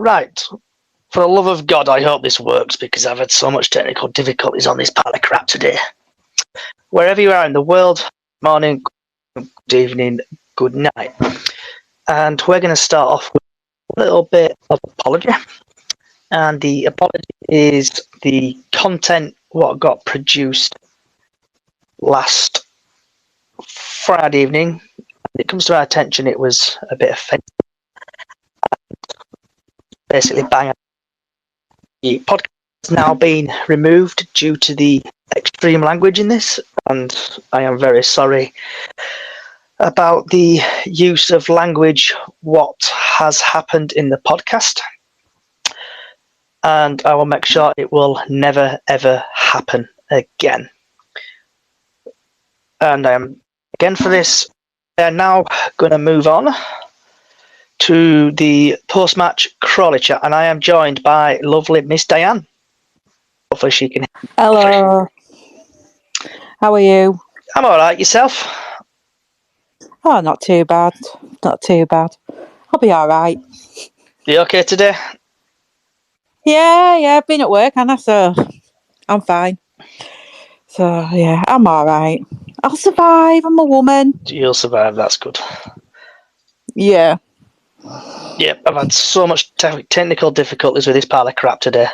Right. For the love of God, I hope this works because I've had so much technical difficulties on this pile of crap today. Wherever you are in the world, morning, good evening, good night. And we're going to start off with a little bit of apology. And the apology is the content what got produced last Friday evening. It comes to our attention, it was a bit offensive. Basically, bang. The podcast has now been removed due to the extreme language in this, and I am very sorry about the use of language, what has happened in the podcast. And I will make sure it will never, ever happen again. And I am, again for this, we are now going to move on to the post-match Crawley chat, and I am joined by lovely Miss Diane. Hopefully she can. Hello. How are you? I'm all right. Yourself? Oh, not too bad. Not too bad. I'll be all right. You okay today? Yeah, I've been at work, Anna, so I'm fine. So, yeah, I'm all right. I'll survive. I'm a woman. You'll survive. That's good. Yeah. Yep, I've had so much technical difficulties with this pile of crap today.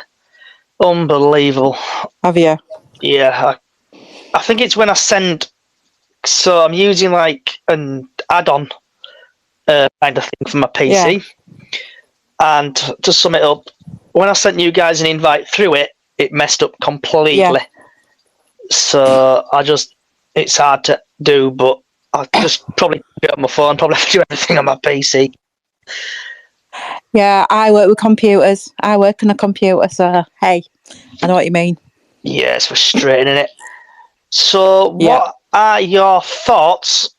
Unbelievable. Have you? Yeah, I think it's when I send. So I'm using like an add-on kind of thing for my PC. Yeah. And to sum it up, when I sent you guys an invite through it, it messed up completely. Yeah. So it's hard to do, but I'll just probably do it on my phone, probably do everything on my PC. Yeah, I work with computers. I work on a computer, so hey, I know what you mean. Yeah, it's frustrating, isn't it? So, what are your thoughts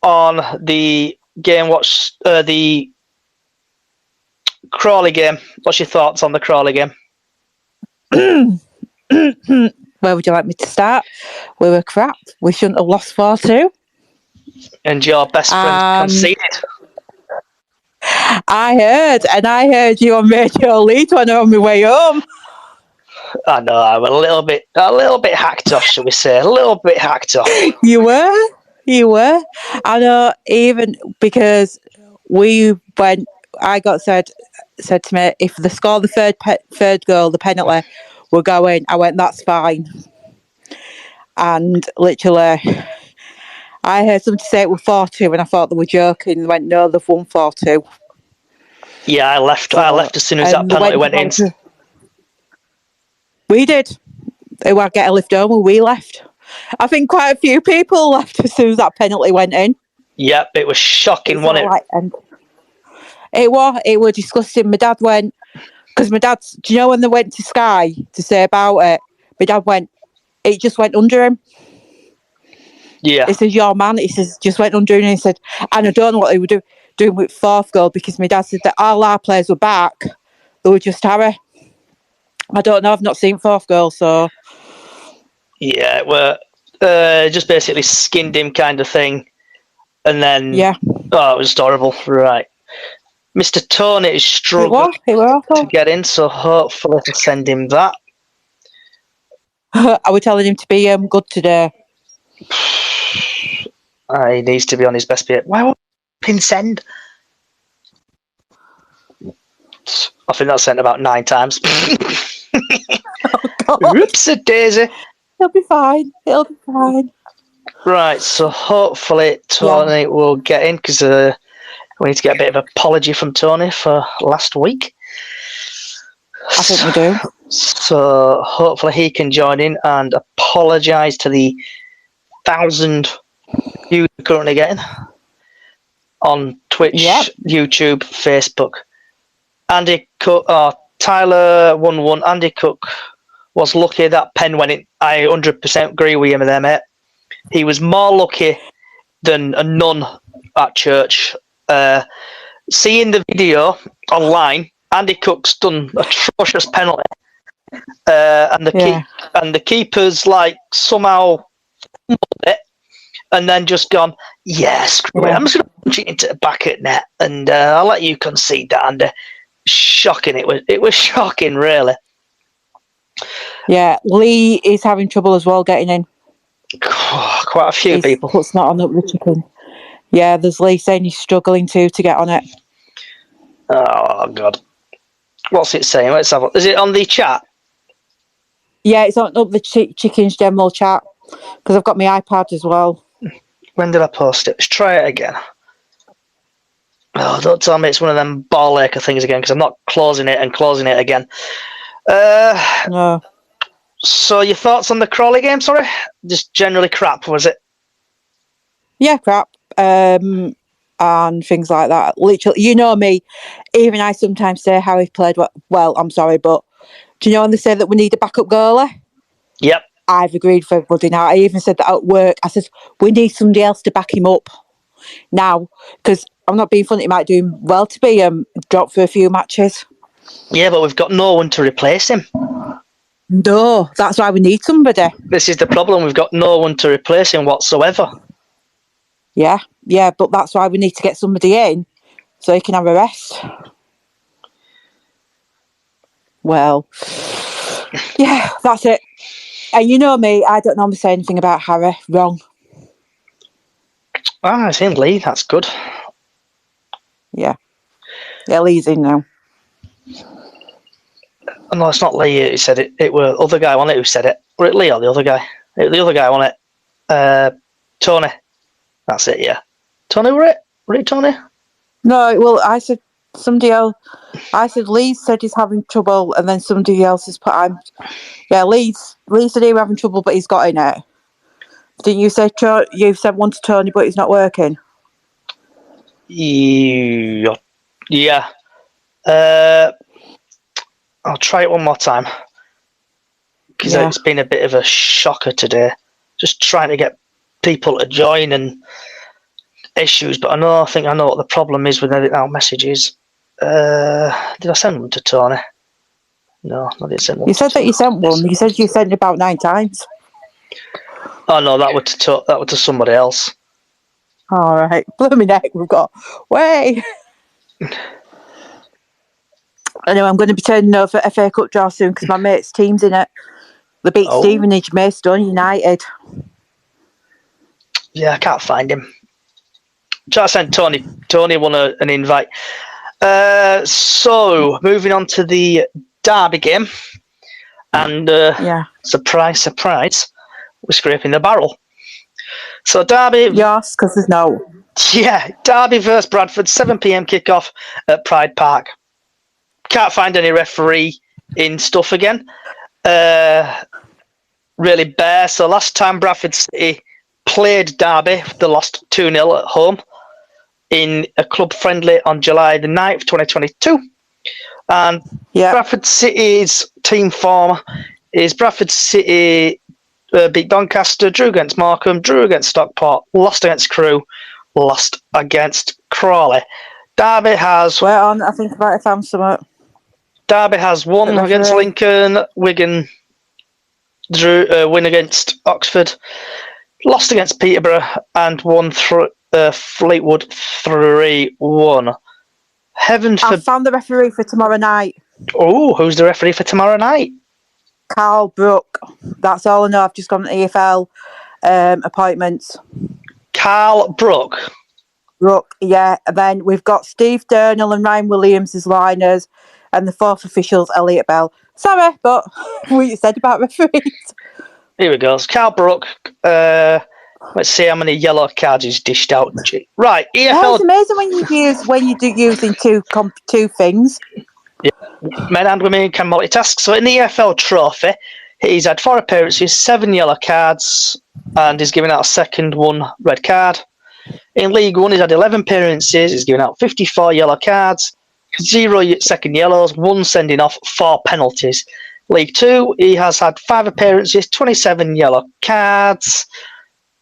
on the game? The Crawley game? What's your thoughts on the Crawley game? Where would you like me to start? We were crap. We shouldn't have lost 4-2. And your best friend conceded. I heard you on Radio Leeds when I was on my way home. I know, I'm a little bit hacked off, shall we say? A little bit hacked off. You were. I know, even because I got said to me, if they score the third goal, the penalty, we're going. I went, that's fine. And literally, I heard somebody say it was 4-2, and I thought they were joking. They went, no, they've won 4-2. Yeah, I left as soon as that penalty went in. We did. They were get a lift home, we left. I think quite a few people left as soon as that penalty went in. Yep, it was shocking, wasn't it? It was disgusting. My dad went, because my dad, do you know when they went to Sky to say about it? My dad went, it just went under him. Yeah. He says, your man, he says, just went under him. And he said, and I don't know what they were doing with fourth goal, because my dad said that all our players were back. They were just Harry. I don't know, I've not seen fourth goal, so. Yeah, well, just basically skinned him kind of thing. And then, it was horrible. Right. Mr. Tony is struggling to get in, so hopefully to send him that. Are we telling him to be good today? He needs to be on his best behaviour. Why won't pin send? I think that's sent about 9 times. Oops-a-daisy. He'll be fine. Right, so hopefully Tony will get in, because we need to get a bit of apology from Tony for last week. I think we do. So hopefully he can join in and apologise to the 1,000 views we're currently getting on Twitch, YouTube, Facebook. Andy Cook, Tyler 1-1. Andy Cook was lucky that pen went in. I 100% agree with him there, mate. He was more lucky than a nun at church. Seeing the video online, Andy Cook's done an atrocious penalty, and the keeper's like somehow fumbled it, and then just gone, screw it, I'm just going to punch it into the back of the net, and I'll let you concede that, Andy. shocking. It was shocking, really. Yeah, Lee is having trouble as well getting in. Quite a few His people. foot's not on the chicken. Yeah, there's Lee saying he's struggling to get on it. Oh, God. What's it saying? Let's have a look. Is it on the chat? Yeah, it's on up the chicken's general chat because I've got my iPad as well. When did I post it? Let's try it again. Oh, don't tell me it's one of them ball acre things again, because I'm not closing it and closing it again. No. So your thoughts on the Crawley game, sorry? Just generally crap, was it? Yeah, crap. And things like that. Literally, you know me. Even I sometimes say how he played well. I'm sorry, but do you know when they say that we need a backup goalie? Yep. I've agreed for everybody now. I even said that at work. I said, we need somebody else to back him up now, because I'm not being funny. It might do him well to be dropped for a few matches. Yeah, but we've got no one to replace him. No, that's why we need somebody. This is the problem. We've got no one to replace him whatsoever. Yeah, but that's why we need to get somebody in so he can have a rest. Well, yeah, that's it. And you know me, I don't normally say anything about Harry. Wrong. Ah, it's in Lee. That's good. Yeah, Lee's in now. No, it's not Lee who said it. It were other guy on it who said it. Were it Lee or the other guy? The other guy on it. Tony. That's it, yeah. Tony, were it? Were it Tony? No, well, I said somebody else. I said Lee said he's having trouble, and then somebody else has put. Lee said he was having trouble, but he's got in it. Didn't you say you've sent one to Tony, but he's not working? Yeah. I'll try it one more time, because it's been a bit of a shocker today. Just trying to get people to join and issues, but I think I know what the problem is with editing out messages. Did I send one to Tony? No, I didn't send one. You said that you sent one. You said you sent it about 9 times. Oh no, that was to somebody else. All right, blooming neck. We've got way. Anyway, I'm going to be turning over FA Cup draw soon because my mate's team's in it. They beat Stevenage, Maidstone United. Yeah, I can't find him. Try to send Tony. Tony won an invite. So moving on to the Derby game, and surprise, surprise, we're scraping the barrel. So Derby. Yes, because there's no. Yeah, Derby versus Bradford, 7 p.m. kickoff at Pride Park. Can't find any referee in stuff again. Really bare. So last time Bradford City played Derby, they lost 2-0 at home in a club friendly on July the 9th, 2022. And Bradford City's team form is Bradford City beat Doncaster, drew against Markham, drew against Stockport, lost against Crewe, lost against Crawley. Derby has... Well, I think I might have found something. Derby has won against Lincoln, Wigan drew win against Oxford, lost against Peterborough, and won Fleetwood 3-1. I found the referee for tomorrow night. Oh, who's the referee for tomorrow night? Carl Brook. That's all I know. I've just got an EFL appointments. Carl Brook. Yeah. And then we've got Steve Durnell and Ryan Williams as liners, and the fourth official's Elliot Bell. Sorry, but what you said about referees. Here we go. It's Carl Brook. Let's see how many yellow cards he's dished out. Right, EFL. It's amazing when you do using two things. Yeah, men and women can multitask. So in the EFL trophy, he's had 4 appearances, 7 yellow cards, and he's given out a second 1 red card. In League One, he's had 11 appearances, he's given out 54 yellow cards, 0 second yellows, 1 sending off, 4 penalties. League Two, he has had 5 appearances, 27 yellow cards,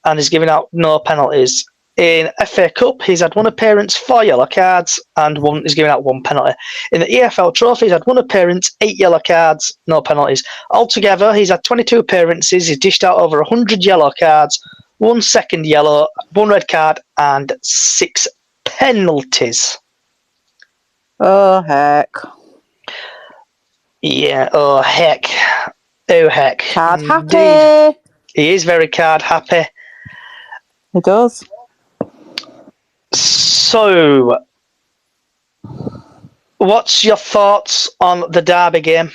and he's given out no penalties. In FA Cup, he's had 1 appearance, 4 yellow cards, and he's given out 1 penalty. In the EFL Trophy, he's had 1 appearance, 8 yellow cards, no penalties. Altogether, he's had 22 appearances, he's dished out over 100 yellow cards, 1 second yellow, 1 red card, and 6 penalties. Oh, heck. Yeah. Oh heck. Oh heck. Card Indeed. happy. He is very card happy. He does. So, what's your thoughts on the Derby game?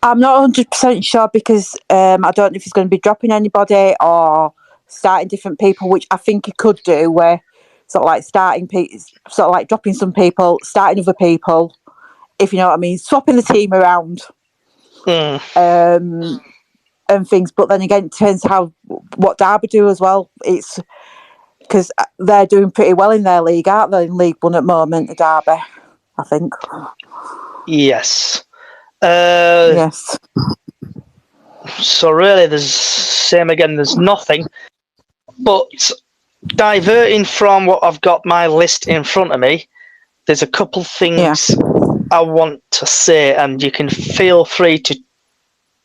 I'm not 100% sure because I don't know if he's going to be dropping anybody or starting different people, which I think he could do, where sort of like sort of like dropping some people, starting other people, if you know what I mean, swapping the team around and things. But then again, it depends what Derby do as well. It's because they're doing pretty well in their league, aren't they? In League One at the moment, the Derby, I think. Yes. Yes. So really, there's nothing. But diverting from what I've got my list in front of me, there's a couple things I want to say, and you can feel free to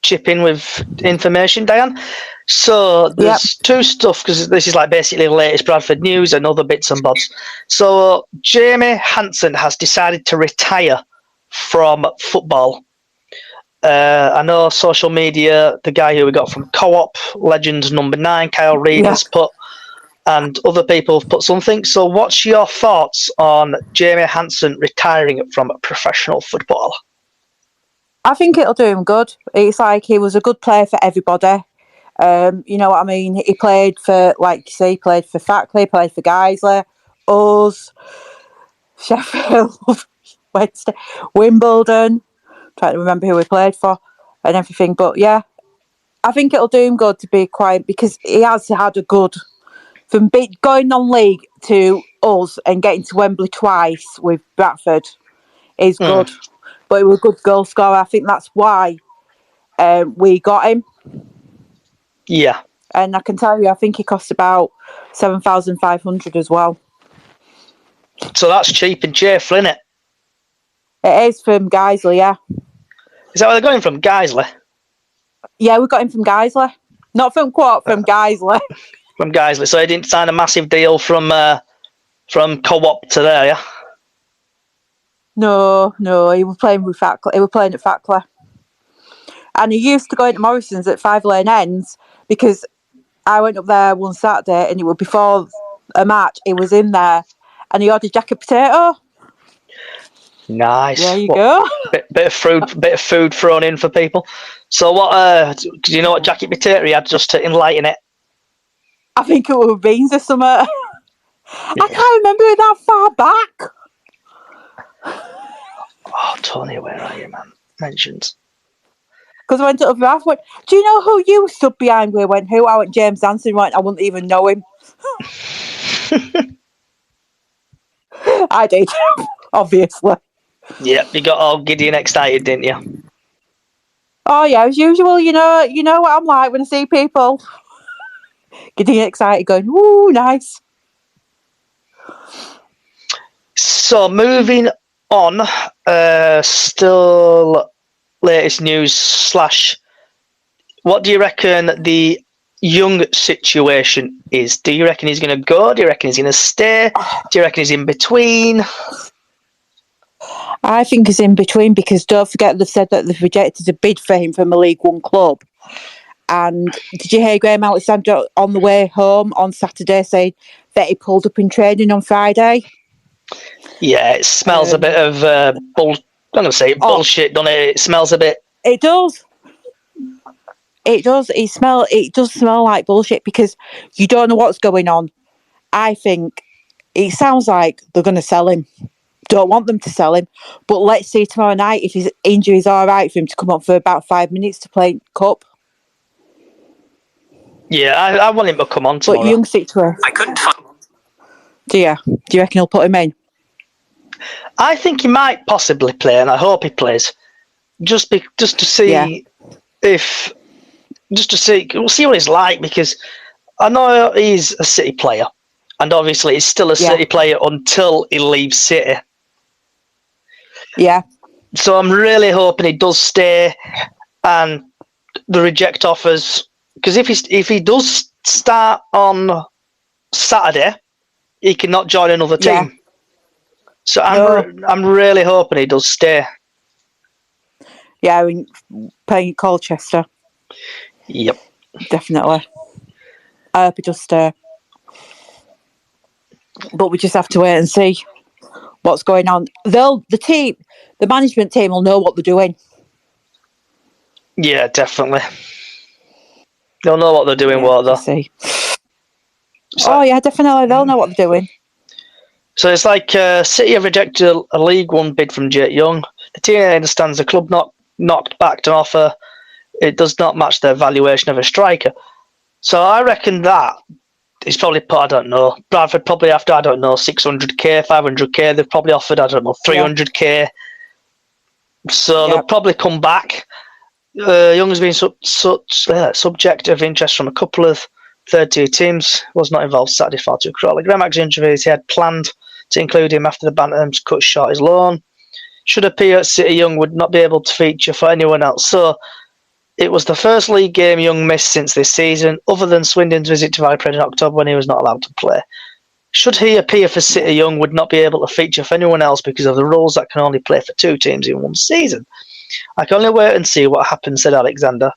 chip in with information, Diane. So there's two stuff, because this is like basically the latest Bradford news and other bits and bobs. So Jamie Hansen has decided to retire from football. I know social media, the guy who we got from Co-op, Legends number 9, Kyle Reid, has put, and other people have put something. So what's your thoughts on Jamie Hansen retiring from professional football? I think it'll do him good. It's like he was a good player for everybody. You know what I mean? He played for, like you say, he played for Fackley, played for Geisley, us, Sheffield, Wednesday, Wimbledon. Trying to remember who he played for and everything. But yeah, I think it'll do him good to be quiet because he has had a good, from going non-league to us and getting to Wembley twice with Bradford is good. But he was a good goal scorer. I think that's why we got him. Yeah. And I can tell you, I think he cost about 7,500 as well. So that's cheap and cheerful, isn't it? It is from Geisley, yeah. Is that where they're going from, Geisley? Yeah, we got him from Geisley. Not from Quart, from Geisley. From Geisley. So he didn't sign a massive deal from Co-op to there, yeah? No, he was playing with Fackley. He was playing at Fackley. And he used to go into Morrison's at 5 Lane Ends because I went up there one Saturday and it was before a match. He was in there and he ordered jacket potato. Nice. There you go. Bit of food thrown in for people. So what? Do you know what jacket potato he had just to enlighten it? I think it was beans or something. Yeah. I can't remember it that far back. Oh, Tony, where are you, man? Mentions. Because I went up there, I went, do you know who you stood behind? We went, who? I went, James Anson. Went, I wouldn't even know him. I did, obviously. Yep, you got all giddy and excited, didn't you? Oh yeah, as usual. You know what I'm like when I see people getting excited, going, "Ooh, nice." So moving on, still latest news / what do you reckon the Young situation is? Do you reckon he's going to go? Do you reckon he's going to stay? Do you reckon he's in between? I think he's in between because don't forget they've said that they've rejected a bid for him from a League One club. And did you hear Graham Alexander on the way home on Saturday saying that he pulled up in training on Friday? Yeah, it smells a bit of I'm going to say bullshit, doesn't it? It smells a bit. It does. It does. It does smell like bullshit because you don't know what's going on. I think it sounds like they're going to sell him. Don't want them to sell him, but let's see tomorrow night if his injury is all right for him to come up for about 5 minutes to play Cup. Yeah, I want him to come on tomorrow. But Young situation. I couldn't find. Do you reckon he'll put him in? I think he might possibly play, and I hope he plays. Just to see if. Just to see, we'll see what he's like, because I know he's a City player, and obviously he's still a City player until he leaves City. Yeah. So I'm really hoping he does stay, and the reject offers, because if he does start on Saturday, he cannot join another team. So No. I'm really hoping he does stay. Yeah, playing at Colchester. Yep. Definitely. I hope he does stay. But we just have to wait and see what's going on. The management team will know what they're doing. Yeah, definitely. They'll know what they're doing, won't they? See. Oh, yeah, definitely. They'll know what they're doing. So it's like City have rejected a League One bid from Jake Young. The team understands the club knocked back an offer. It does not match their valuation of a striker. So I reckon that is probably put, I don't know, Bradford probably after, I don't know, 600k, 500k. They've probably offered, I don't know, 300k. So they'll probably come back. Young has been subject of interest from a couple of third-tier teams. Was not involved Saturday far too crawley. Graham injuries, he had planned to include him after the Bantams cut short his loan. Should appear at City, Young would not be able to feature for anyone else. So it was the first league game Young missed since this season, other than Swindon's visit to Bradford in October when he was not allowed to play. Should he appear for City, Young would not be able to feature for anyone else because of the rules that can only play for 2 teams in one season. I can only wait and see what happens, said Alexander,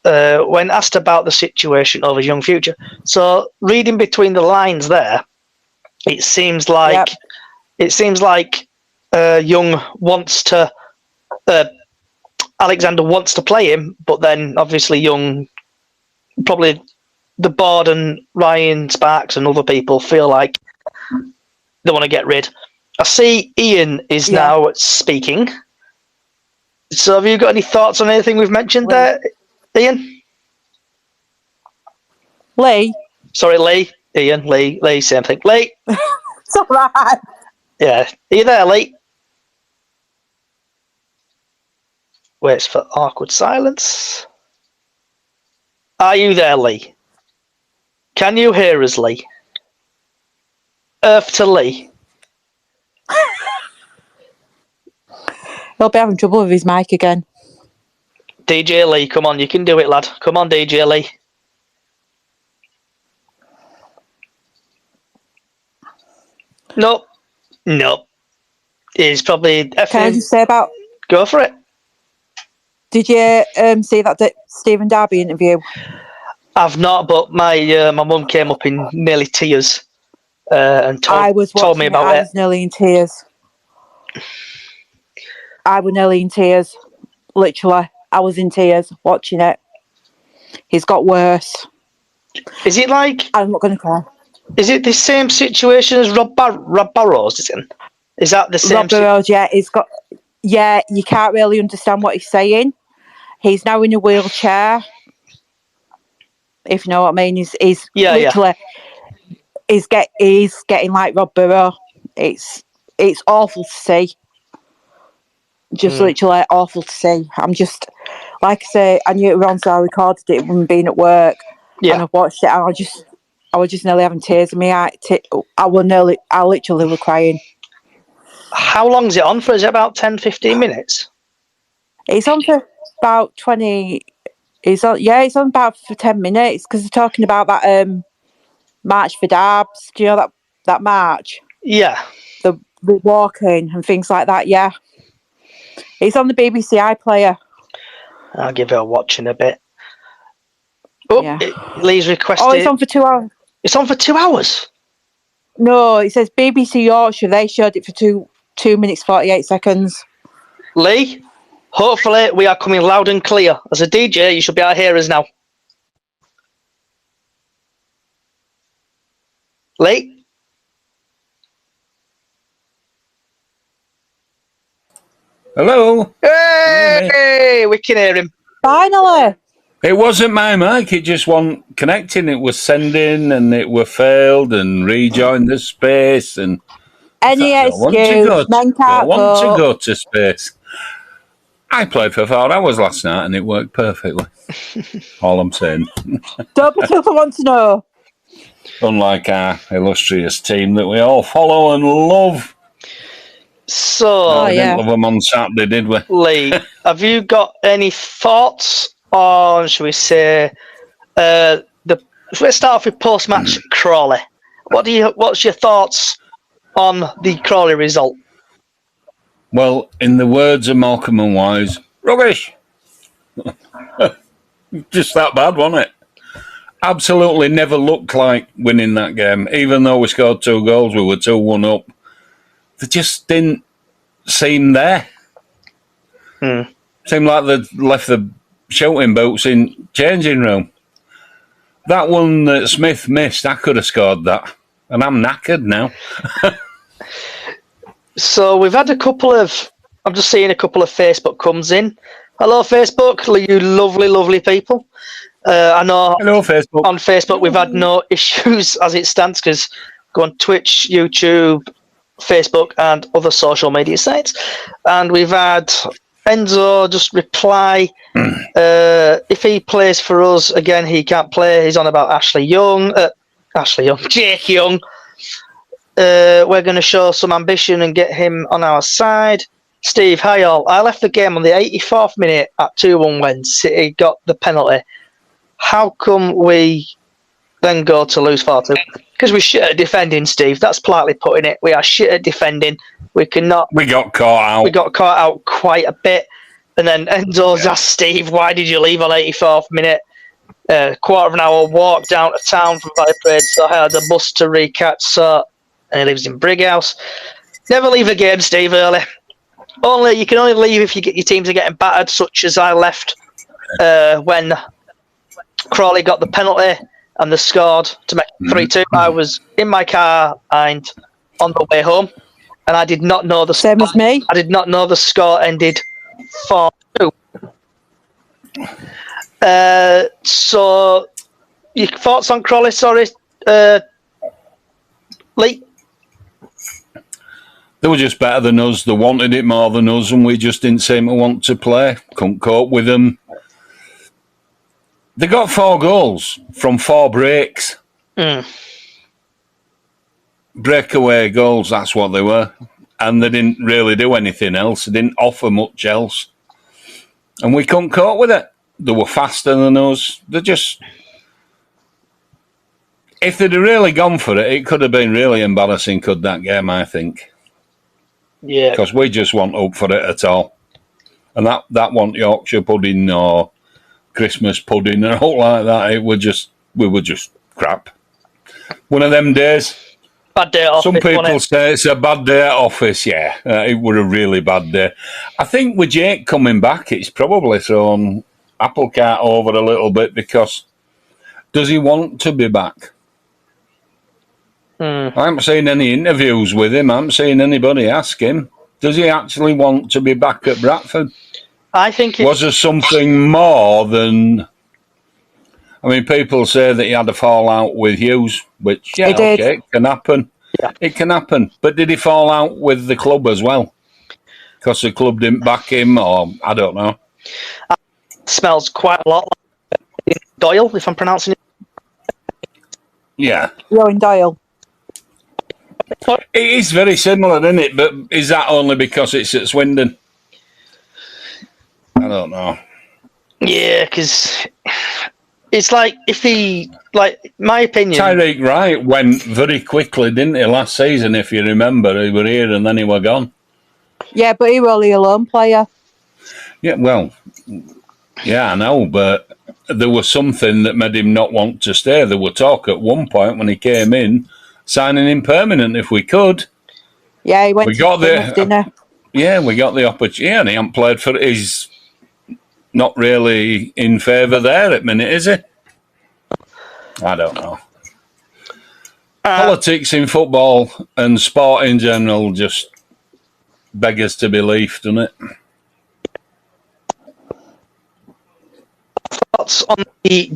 when asked about the situation of his Young future. So, reading between the lines there, it seems like Young wants to. Alexander wants to play him, but then obviously Young, probably the board and Ryan Sparks and other people feel like they want to get rid. I see Ian is now speaking. So have you got any thoughts on anything we've mentioned there, Ian? Lee? Sorry, Lee. Ian, Lee, same thing. Lee? It's all right. Yeah. Are you there, Lee? Waits for awkward silence. Are you there, Lee? Can you hear us, Lee? Earth to Lee. He'll be having trouble with his mic again. DJ Lee, come on, you can do it, lad. Come on, DJ Lee. Nope. He's probably effing. Can I just say about... Go for it. Did you see that Stephen Darby interview? I've not, but my mum came up in nearly tears and told me about it. I was nearly in tears. I was nearly in tears. Literally, I was in tears watching it. He's got worse. Is it like... I'm not going to cry. Is it the same situation as Rob Burrows is in? Is that the same... Rob Burrows, yeah. He's got... Yeah, you can't really understand what he's saying. He's now in a wheelchair. If you know what I mean. He's literally... He's getting like Rob Burrows. It's awful to see. Just literally awful to see. I'm just... Like I say, I knew it was on, so I recorded it when being at work. Yeah. And I watched it, and I was just nearly having tears in my eye. I literally was crying. How long's it on for? Is it about 10, 15 minutes? It's on for about 20... It's on about for 10 minutes, because they're talking about that March for Darbs. Do you know that march? Yeah. The walking and things like that, yeah. It's on the BBC iPlayer. I'll give it a watch in a bit. Oh, yeah. Lee's requested... Oh, it's on for 2 hours. It's on for 2 hours? No, it says BBC Yorkshire. They showed it for 2 minutes, 48 seconds. Lee, hopefully we are coming loud and clear. As a DJ, you should be able to hear us now. Lee? Hello? Hey! We can hear him. Finally! It wasn't my mic, it just wasn't connecting. It was sending and it were failed and rejoined the space and... Any excuse, men can't want to go to space. I played for 4 hours last night and it worked perfectly. All I'm saying. Don't be people want to know. Unlike our illustrious team that we all follow and love. So... we didn't love them on Saturday, did we? Lee, have you got any thoughts on, shall we say, let's start off with post-match Crawley. What's your thoughts on the Crawley result? Well, in the words of Malcolm and Wise, rubbish. Just that bad, wasn't it? Absolutely never looked like winning that game. Even though we scored 2 goals, we were 2-1 up. They just didn't seem there. Seemed like they'd left the shooting boots in changing room. That one that Smith missed, I could have scored that. And I'm knackered now. So we've had a couple of... I'm just seeing a couple of Facebook comes in. Hello, Facebook, you lovely, lovely people. I know. Hello, Facebook. On Facebook we've had no issues as it stands because go on Twitch, YouTube, Facebook, and other social media sites. And we've had Enzo just reply. If he plays for us again, he can't play. He's on about Jake Young. We're going to show some ambition and get him on our side. Steve, hi all. I left the game on the 84th minute at 2-1 when City got the penalty. How come we then go to lose 4-2? Because we're shit at defending, Steve. That's politely putting it. We are shit at defending. We cannot. We got caught out. We got caught out quite a bit. And then Enzo's asked Steve, why did you leave on 84th minute? Quarter of an hour walk down to town from Bradford, so I had a bus to recatch. So, and he lives in Brighouse. Never leave a game, Steve, early. You can only leave if your teams are getting battered, such as I left when Crawley got the penalty and they scored to make 3-2. I was in my car and on the way home, and I did not know the Same as me. I did not know the score ended 4-2. So, your thoughts on Crawley? Sorry, Lee. They were just better than us. They wanted it more than us, and we just didn't seem to want to play. Couldn't cope with them. They got 4 goals from 4 breaks. Breakaway goals, that's what they were. And they didn't really do anything else. They didn't offer much else. And we couldn't cope with it. They were faster than us. They just... If they'd have really gone for it, it could have been really embarrassing, that game, I think. Yeah. Because we just weren't up for it at all. And that wasn't Yorkshire pudding or Christmas pudding or all like that. We were just crap. One of them days. Bad day at office. Some people say it's a bad day at office. Yeah, it were a really bad day. I think with Jake coming back, it's probably thrown apple cart over a little bit because does he want to be back? I haven't seen any interviews with him. I haven't seen anybody ask him. Does he actually want to be back at Bradford? I think was there something more than... I mean, people say that he had a fallout with Hughes, which, yeah, okay, it can happen. Yeah. It can happen. But did he fall out with the club as well? Because the club didn't back him, or I don't know. Smells quite a lot like Doyle, if I'm pronouncing it. Yeah. Rowan Doyle. It is very similar, isn't it? But is that only because it's at Swindon? I don't know. Yeah, because it's like if he, like, my opinion. Tyreek Wright went very quickly, didn't he, last season, if you remember? He were here and then he were gone. Yeah, but he was only a lone player. Yeah, well, yeah, I know, but there was something that made him not want to stay. There were talk at one point when he came in, signing him permanent if we could. Yeah, he went to dinner. Yeah, we got the opportunity. Yeah, and he hasn't played for it. He's not really in favour there at the minute, is he? I don't know. Politics in football and sport in general just beggars to belief, doesn't it? Thoughts on the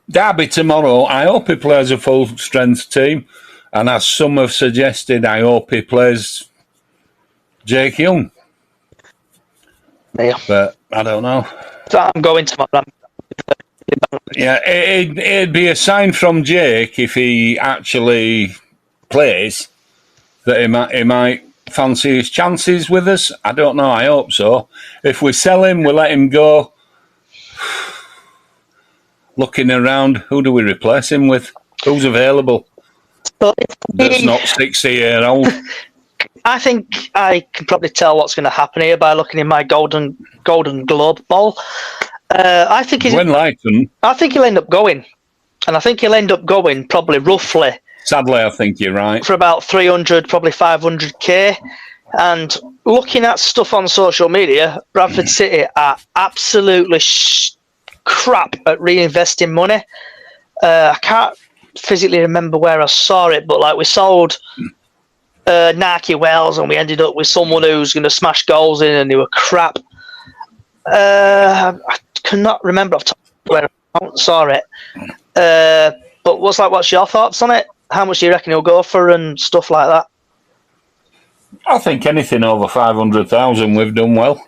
Derby tomorrow? I hope he plays a full-strength team. And as some have suggested, I hope he plays Jake Young. Yeah. But I don't know. So I'm going tomorrow. Yeah, it'd be a sign from Jake if he actually plays that he might fancy his chances with us. I don't know. I hope so. If we sell him, we let him go. Looking around, who do we replace him with? Who's available? So that's not 60-year-old. I think I can probably tell what's going to happen here by looking in my Golden Globe ball. I think he'll end up going, and I think he'll end up going probably roughly. Sadly, I think you're right. For about 300, probably 500k. And looking at stuff on social media, Bradford City are absolutely crap at reinvesting money. I can't physically remember where I saw it, but like we sold Nike Wells and we ended up with someone who's going to smash goals in and they were crap. I cannot remember off the top of where I saw it. But what's your thoughts on it? How much do you reckon he'll go for and stuff like that? I think anything over 500,000 we've done well.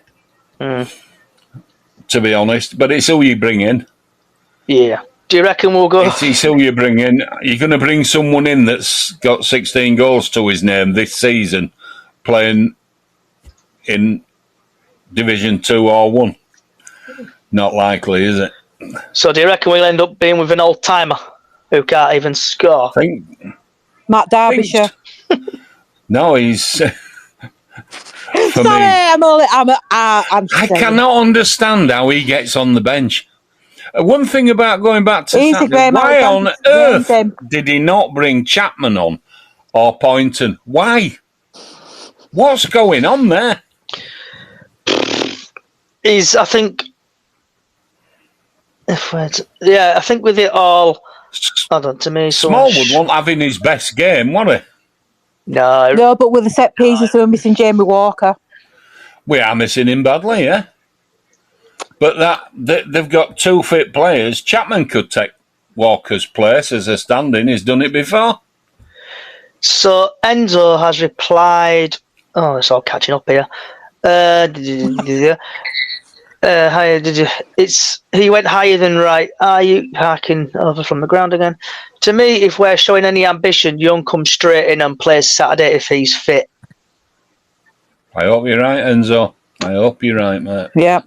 To be honest. But it's who you bring in. Yeah. Do you reckon we'll go... It's who you bring in. You're going to bring someone in that's got 16 goals to his name this season, playing in Division 2 or 1. Not likely, is it? So do you reckon we'll end up being with an old-timer who can't even score? I think... Matt Derbyshire. No, he's... Sorry, I'm I cannot understand how he gets on the bench. One thing about going back to Saturday, why on earth did he not bring Chapman on or Poynton? Why? What's going on there? I think with it all, hold on to me. Smallwood won't have in his best game, won't he? No, but with the set pieces, we're missing Jamie Walker. We are missing him badly, yeah. But they've got 2 fit players. Chapman could take Walker's place as a stand-in. He's done it before. So Enzo has replied. Oh, it's all catching up here. He went higher than right. Are you hacking over from the ground again? To me, if we're showing any ambition, Young comes straight in and plays Saturday if he's fit. I hope you're right, Enzo. I hope you're right, mate. Yeah.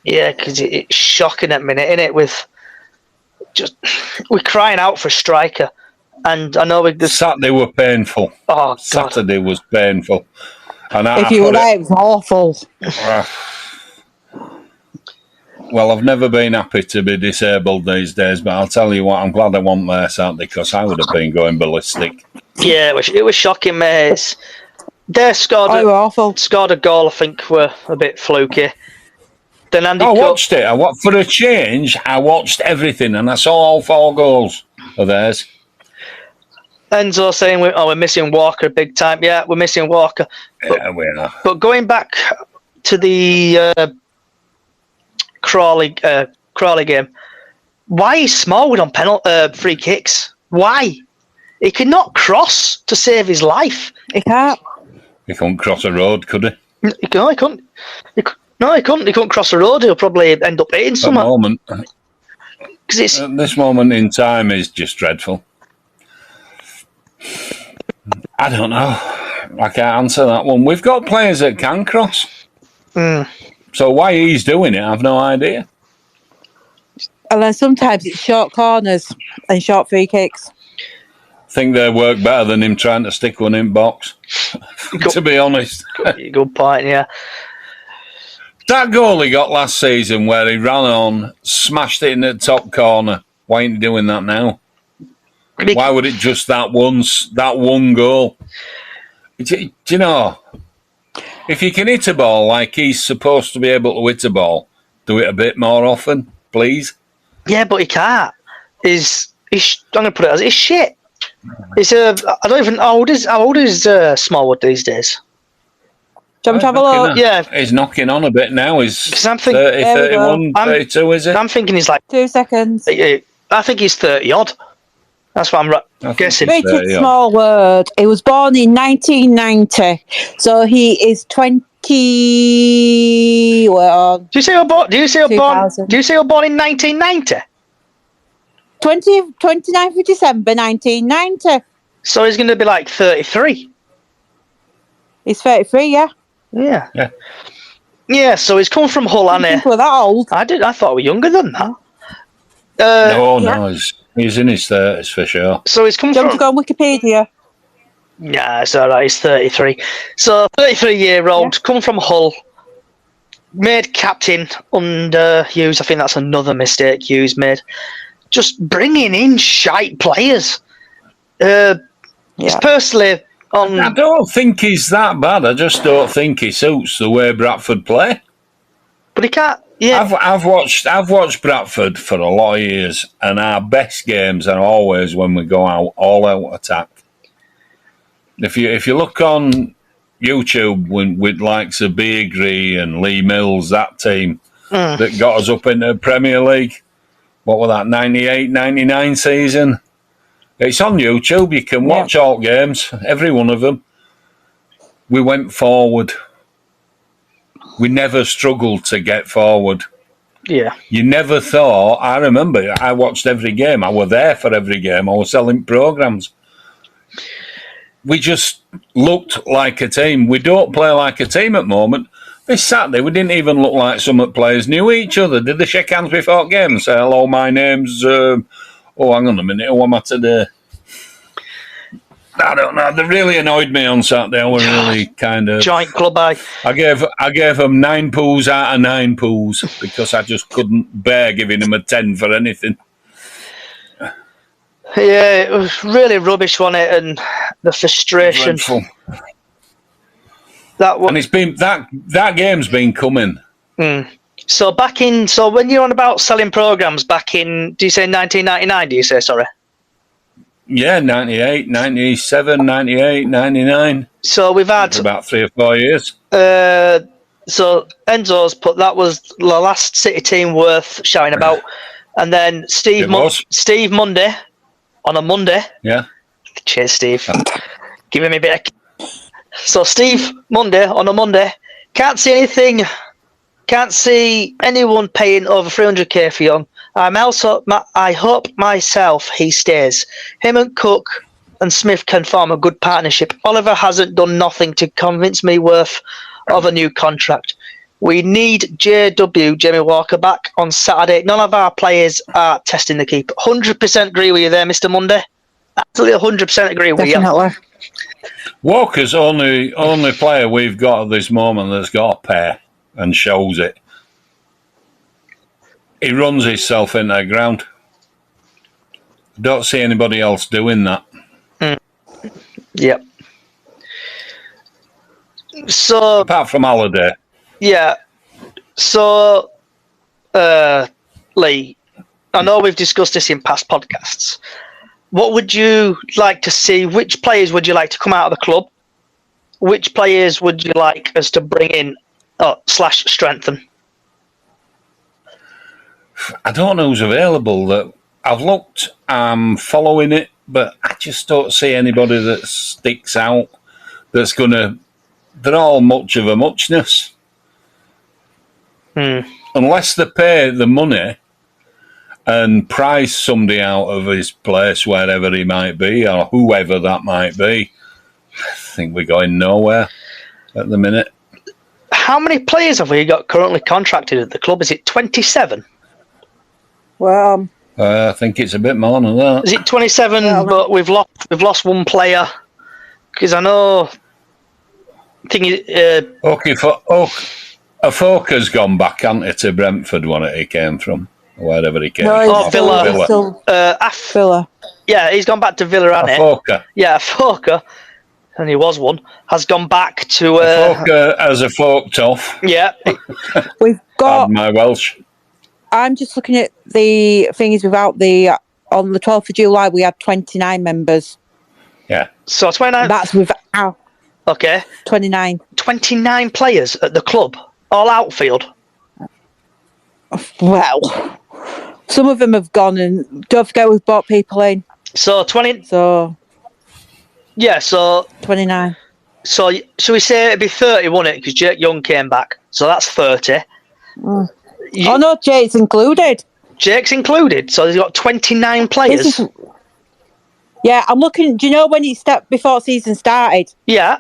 Yeah, because it's shocking at the minute, isn't it? We're crying out for a striker, and I know Saturday were painful. Oh God. Saturday was painful. And if you were there, it was awful. Well, I've never been happy to be disabled these days, but I'll tell you what, I'm glad I wasn't there Saturday because I would have been going ballistic. Yeah, it was shocking, mate. They scored a goal, I think, were a bit fluky. Then Andy watched it. For a change, I watched everything and I saw all 4 goals of theirs. Enzo saying we're missing Walker big time. Yeah, we're missing Walker. Yeah, we are. But going back to the Crawley game, why is Smallwood on free kicks? Why? He cannot cross to save his life. He can't. He couldn't cross a road, could he? He couldn't. He couldn't cross a road. He'll probably end up hitting someone. At this moment in time is just dreadful. I don't know. I can't answer that one. We've got players that can cross. So why he's doing it, I've no idea. And then sometimes it's short corners and short free kicks. I think they work better than him trying to stick one in box, to be honest. Good point, yeah. That goal he got last season where he ran on, smashed it in the top corner. Why ain't he doing that now? Why would it just that one goal? Do you know, if you can hit a ball like he's supposed to be able to hit a ball, do it a bit more often, please. Yeah, but he can't. I'm going to put it as it's shit. I don't even. How old is Smallwood these days? Do you want to have a look? Yeah. He's knocking on a bit now. He's 30, 31, 32, is it? I'm thinking he's like 2 seconds. I think he's 30 odd. That's what I'm guessing. Richard Smallwood. He was born in 1990, so he is 20. Well, do you say you're born? Do you say you're born in 1990? 29th of December 1990. So he's going to be like 33. He's 33, yeah. Yeah. Yeah. So he's come from Hull, and we're that old. I thought we were younger than that. No, he's in his 30s for sure. So he's come Do you want from... to go on Wikipedia? Nah, it's alright, he's 33. So, 33-year-old, come from Hull, made captain under Hughes. I think that's another mistake Hughes made. Just bringing in shite players. It's personally... I don't think he's that bad. I just don't think he suits the way Bradford play. But he can't... Yeah. I've watched Bradford for a lot of years, and our best games are always when we go out all out attack. If you look on YouTube with likes of Beagree and Lee Mills, that team that got us up in the Premier League, what was that, 98, 99 season? It's on YouTube. You can watch all games, every one of them. We went forward. We never struggled to get forward. Yeah. You never thought... I remember I watched every game. I was there for every game. I was selling programmes. We just looked like a team. We don't play like a team at the moment. This Saturday, we didn't even look like some of the players knew each other. Did they shake hands before games? Say, hello, my name's... hang on a minute. Who am I today? I don't know. They really annoyed me on Saturday. I was really kind of... Joint club eye. I gave them 9 poos out of 9 poos because I just couldn't bear giving them a 10 for anything. Yeah, it was really rubbish, wasn't it? And the frustration. Dreadful. And it's been that game's been coming. So when you're on about selling programs back in, do you say 1999? Do you say, sorry? Yeah, 98, 97, 98, 99. So we've had... about 3 or 4 years. So Enzo's put that was the last City team worth shouting about. And then Steve Monday, on a Monday. Yeah. Cheers, Steve. Giving me a bit of... So Steve Monday, on a Monday, can't see anything, can't see anyone paying over 300k for Young. I hope myself he stays. Him and Cook and Smith can form a good partnership. Oliver hasn't done nothing to convince me worth of a new contract. We need JW, Jamie Walker, back on Saturday. None of our players are testing the keeper. 100% agree with you there, Mr. Monday. Absolutely 100% agree with you. Walker's only player we've got at this moment that's got a pair and shows it. He runs himself in the ground. Don't see anybody else doing that. Yep. So apart from Halliday. Yeah. So Lee, I know we've discussed this in past podcasts. What would you like to see? Which players would you like to come out of the club? Which players would you like us to bring in / strengthen? I don't know who's available. I've looked, I'm following it, but I just don't see anybody that sticks out that's going to... They're all much of a muchness. Unless they pay the money and price somebody out of his place, wherever he might be, or whoever that might be, I think we're going nowhere at the minute. How many players have we got currently contracted at the club? Is it 27? Well, I think it's a bit more than that. Is it 27? But we've lost one player because I know. Afoka's gone back, hasn't he, to Brentford when he came from, wherever he came from. Villa. Villa. Yeah, he's gone back to Villa, hasn't he? Afoka. Yeah, Afoka, and he was one, has gone back to... Afoka has a forked off. Yeah. We've got... my Welsh. I'm just looking at the things without the... On the 12th of July, we had 29 members. Yeah. So 29... That's without... Okay. 29. 29 players at the club, all outfield. Well, some of them have gone, and don't forget we've brought people in. So 20. So. Yeah, so 29. So should we say it'd be 30, wouldn't it? Because Jake Young came back, so that's 30. Oh no, Jake's included. Jake's included, so he's got 29 players. Yeah, I'm looking. Do you know when he stepped before season started? Yeah.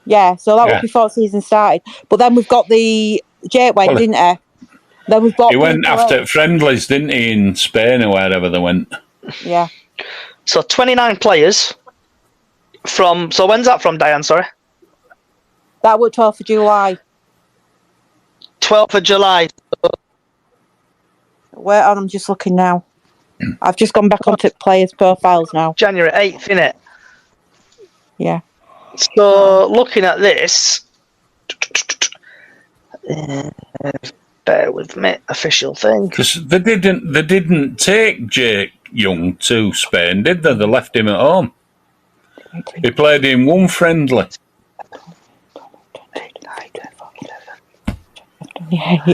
Yeah, so that was before season started. But then we've got the Jake went, didn't he? There was he went after friendlies, didn't he, in Spain or wherever they went? Yeah. So 29 players from. So when's that from, Diane? Sorry. That was 12th of July. 12th of July. Wait on, I'm just looking now. I've just gone back onto players' profiles now. January 8th, innit? Yeah. So looking at this, bear with me, official thing. Because they didn't take Jake Young to Spain, did they? They left him at home. He played in one friendly. Yeah.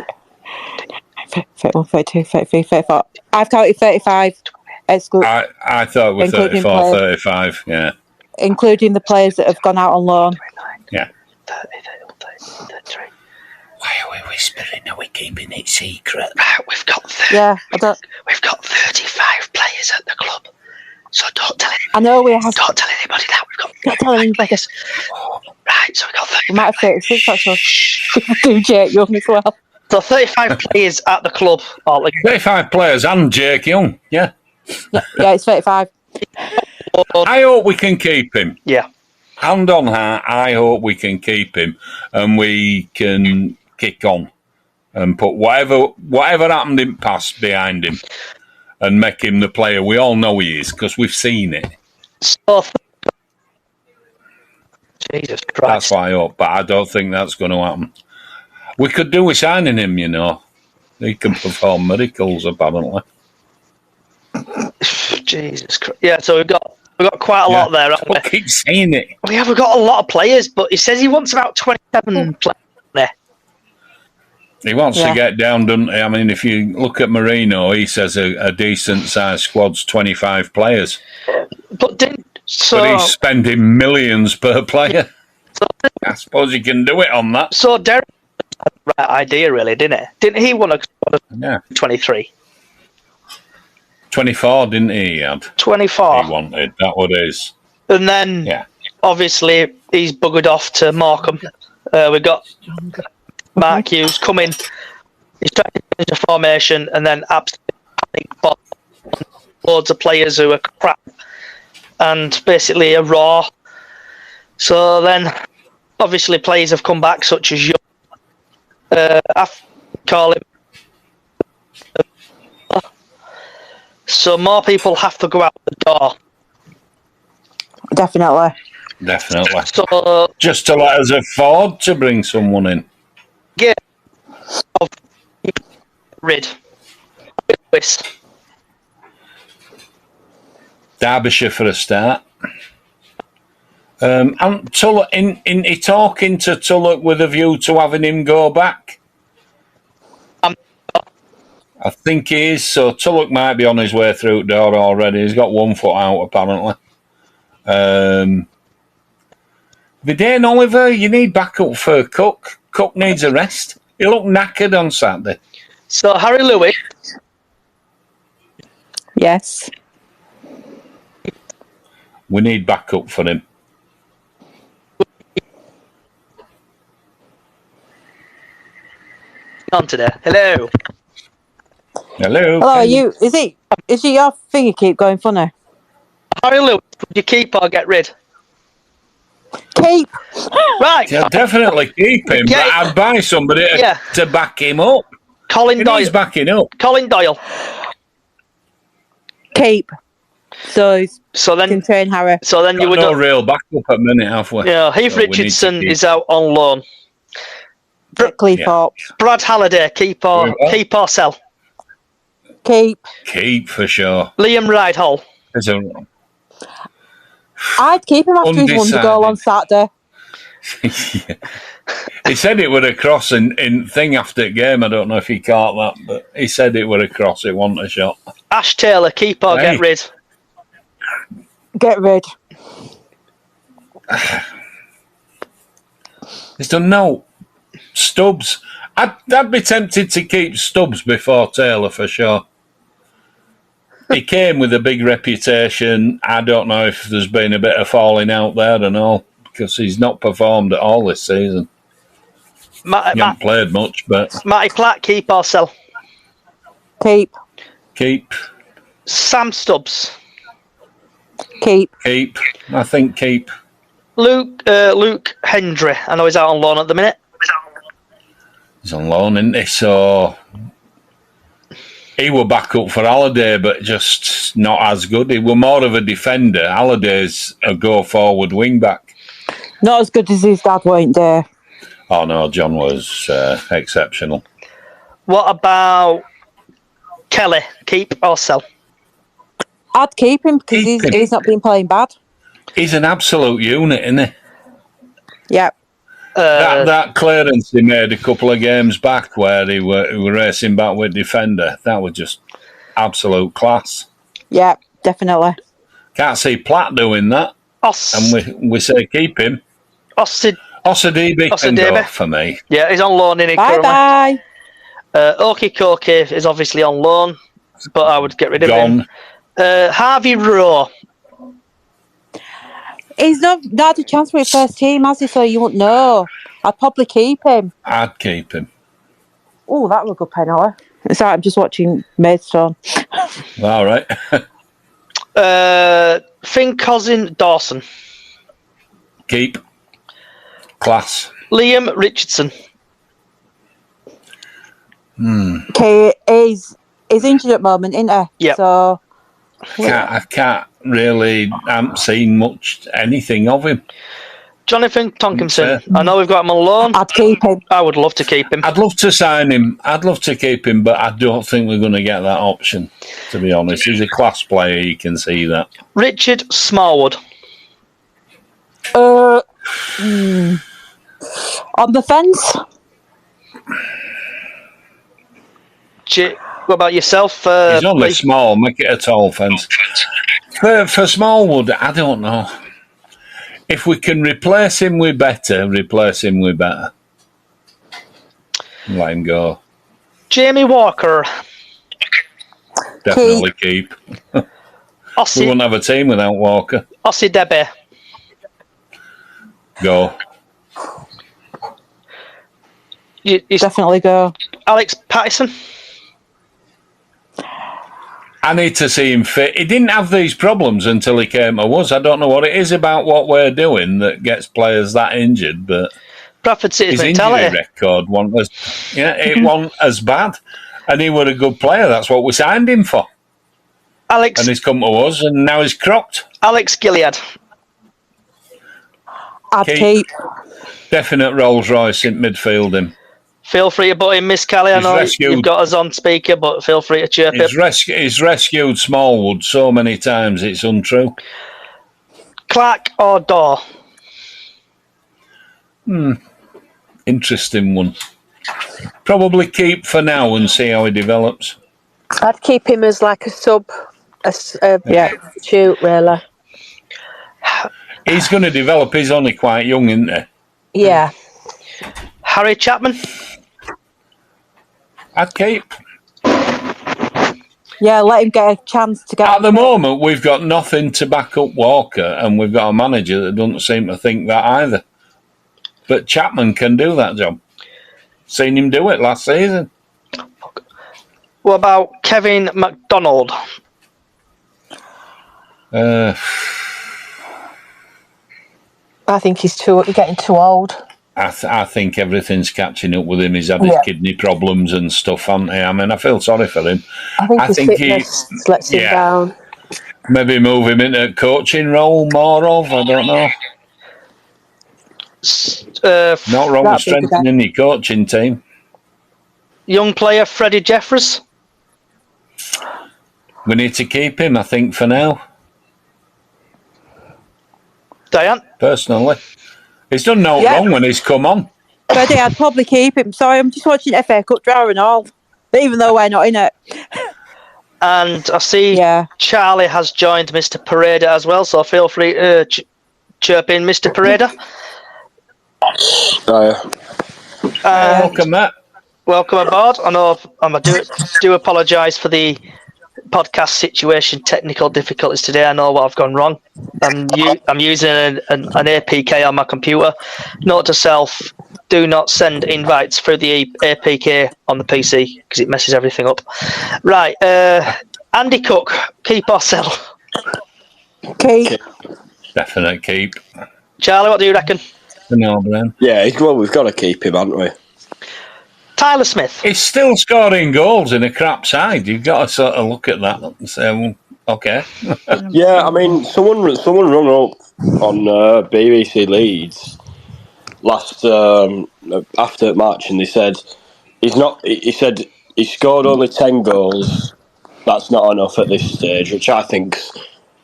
31, 32, 33, 34. I've counted 35. I thought it was 34, 35, yeah. Including the players that have gone out on loan. Yeah. 30, 33. Why are we whispering? Are we keeping it secret? Right, we've got 35 players at the club. So don't tell anybody. I know we have. Don't tell anybody that. We've got 35 players. Right, so we've got 35. We might have 36 actually. Do Jake Young as well. So 35 players at the club. 35 players and Jake Young, yeah. Yeah, it's 35. I hope we can keep him. Yeah. Hand on heart, I hope we can keep him and we can kick on and put whatever happened in past behind him and make him the player we all know he is because we've seen it. So, Jesus Christ. That's what I hope, but I don't think that's going to happen. We could do with signing him, you know. He can perform miracles, apparently. Jesus Christ. Yeah, so we've got quite a lot there, haven't we? I keep saying it. We have got a lot of players, but he says he wants about 27 players there. He wants to get down, doesn't he? I mean, if you look at Marino, he says a decent-sized squad's 25 players. But he's spending millions per player. I suppose you can do it on that. So Derek had the right idea, really, didn't he? Didn't he want a squad of 23? 24, didn't he? He had 24. He wanted. That was his. And then, obviously, he's buggered off to Markham. We've got Mark Hughes coming. He's trying to change the formation and then absolutely panic loads of players who are crap and basically are raw. So then, obviously, players have come back, such as Young. I call him. So more people have to go out the door. Definitely. So just to let us afford to bring someone in. Get rid. Derbyshire for a start. And Tulloch, in he talking to Tulloch with a view to having him go back? I think he is. So Tulloch might be on his way through the door already. He's got 1 foot out, apparently. Vidane Oliver, you need backup for Cook. Cook needs a rest. He looked knackered on Saturday. So Harry Lewis. Yes. We need backup for him. On today. Hello. Hello. Hello, are you? Is it your finger keep going funny? Harry Lewis, would you keep or get rid? Keep. Right. Yeah, definitely keep him, but I'd buy somebody to back him up. Colin Doyle. He's backing up. Colin Doyle. Keep. So then can train Harry. So then you would no real backup at the minute, have we? Yeah, Heath Richardson is out on loan. Brad Halliday, keep or sell? Keep. Keep for sure. Liam Rydhall. I'd keep him after his wonder goal on Saturday. He said it were a cross in thing after the game. I don't know if he caught that, but he said it were a cross. It wasn't a shot. Ash Taylor, keep or get rid? Get rid. He's done no. Stubbs. I'd be tempted to keep Stubbs before Taylor for sure. He came with a big reputation. I don't know if there's been a bit of falling out there and all, because he's not performed at all this season. He hasn't played much, but... Matty Platt, keep or sell? Keep. Sam Stubbs. Keep. I think keep. Luke Hendry. I know he's out on loan at the minute. He's on loan, isn't he? So he were back up for Halliday, but just not as good. He were more of a defender. Halliday's a go-forward wing-back. Not as good as his dad, weren't there? Oh, no, John was exceptional. What about Kelly? Keep or sell? I'd keep him because he's not been playing bad. He's an absolute unit, isn't he? Yeah. That clearance he made a couple of games back where he were racing back with defender, that was just absolute class. Yeah, definitely. Can't see Platt doing that. And we say keep him. Osadebe can go for me. Yeah, he's on loan in it currently. Bye. Okie Koki is obviously on loan, but I would get rid of him. Harvey Rowe. He's not had a chance for his first team, has he? So you won't know. I'd probably keep him. I'd keep him. Oh, that was a good penalty. Sorry, I'm just watching Maidstone. All right. Finn Cousin Dawson. Keep. Class. Liam Richardson. Okay, he's injured at the moment, isn't he? Yeah. So I can't really. I haven't seen much anything of him. Jonathan Tonkinson. I know we've got him on loan. I'd keep him. I would love to keep him. I'd love to sign him. I'd love to keep him, but I don't think we're going to get that option, to be honest. He's a class player, you can see that. Richard Smallwood. On the fence. What about yourself? He's only small, make it a tall fence. For Smallwood, I don't know. If we can replace him with better, replace him with better. Let him go. Jamie Walker. Definitely keep. We wouldn't have a team without Walker. Ossie Debe. Go. Definitely go. Alex Pattison. I need to see him fit. He didn't have these problems until he came to us. I don't know what it is about what we're doing that gets players that injured, but Bradford City's his mentality. Injury record it wasn't as bad, and he were a good player. That's what we signed him for. And he's come to us, and now he's crocked. Alex Gilead. I'd keep. Definite Rolls Royce in midfield him. Feel free to put in Miss Kelly. I know you've got us on speaker, but feel free to chirp him. He's rescued Smallwood so many times, it's untrue. Clark or Daw? Interesting one. Probably keep for now and see how he develops. I'd keep him as like a sub, shoot, really. He's going to develop. He's only quite young, isn't he? Yeah. Harry Chapman? I'd keep. Yeah, let him get a chance to get... At the moment, we've got nothing to back up Walker, and we've got a manager that doesn't seem to think that either. But Chapman can do that job. Seen him do it last season. What about Kevin McDonald? I think he's getting too old. I think everything's catching up with him. He's had his kidney problems and stuff, hasn't he? I mean, I feel sorry for him. I think his fitness lets him down. Maybe move him into a coaching role more of, I don't know. Not wrong with strengthening your coaching team. Young player Freddie Jeffers? We need to keep him, I think, for now. Diane? Personally. He's done no wrong when he's come on. Freddie, I'd probably keep him. Sorry, I'm just watching FA Cup draw and all, even though we're not in it. And I see Charlie has joined Mr. Pareda as well, so feel free to chirp in, Mr. Pareda. Welcome, Matt. Welcome aboard. I know I do apologise for the podcast situation, technical difficulties today. I know what I've gone wrong. I'm using an APK on my computer. Note to self: do not send invites through the APK on the PC because it messes everything up. Right, Andy Cook, keep or sell? Keep. Definite keep. Charlie, what do you reckon? No, Brian. Yeah, well, we've got to keep him, haven't we? Tyler Smith. He's still scoring goals in a crap side. You've got to sort of look at that and say, well, okay. Yeah, I mean, someone rung up on BBC Leeds last after match, and they said he said he scored only 10 goals. That's not enough at this stage, which I think's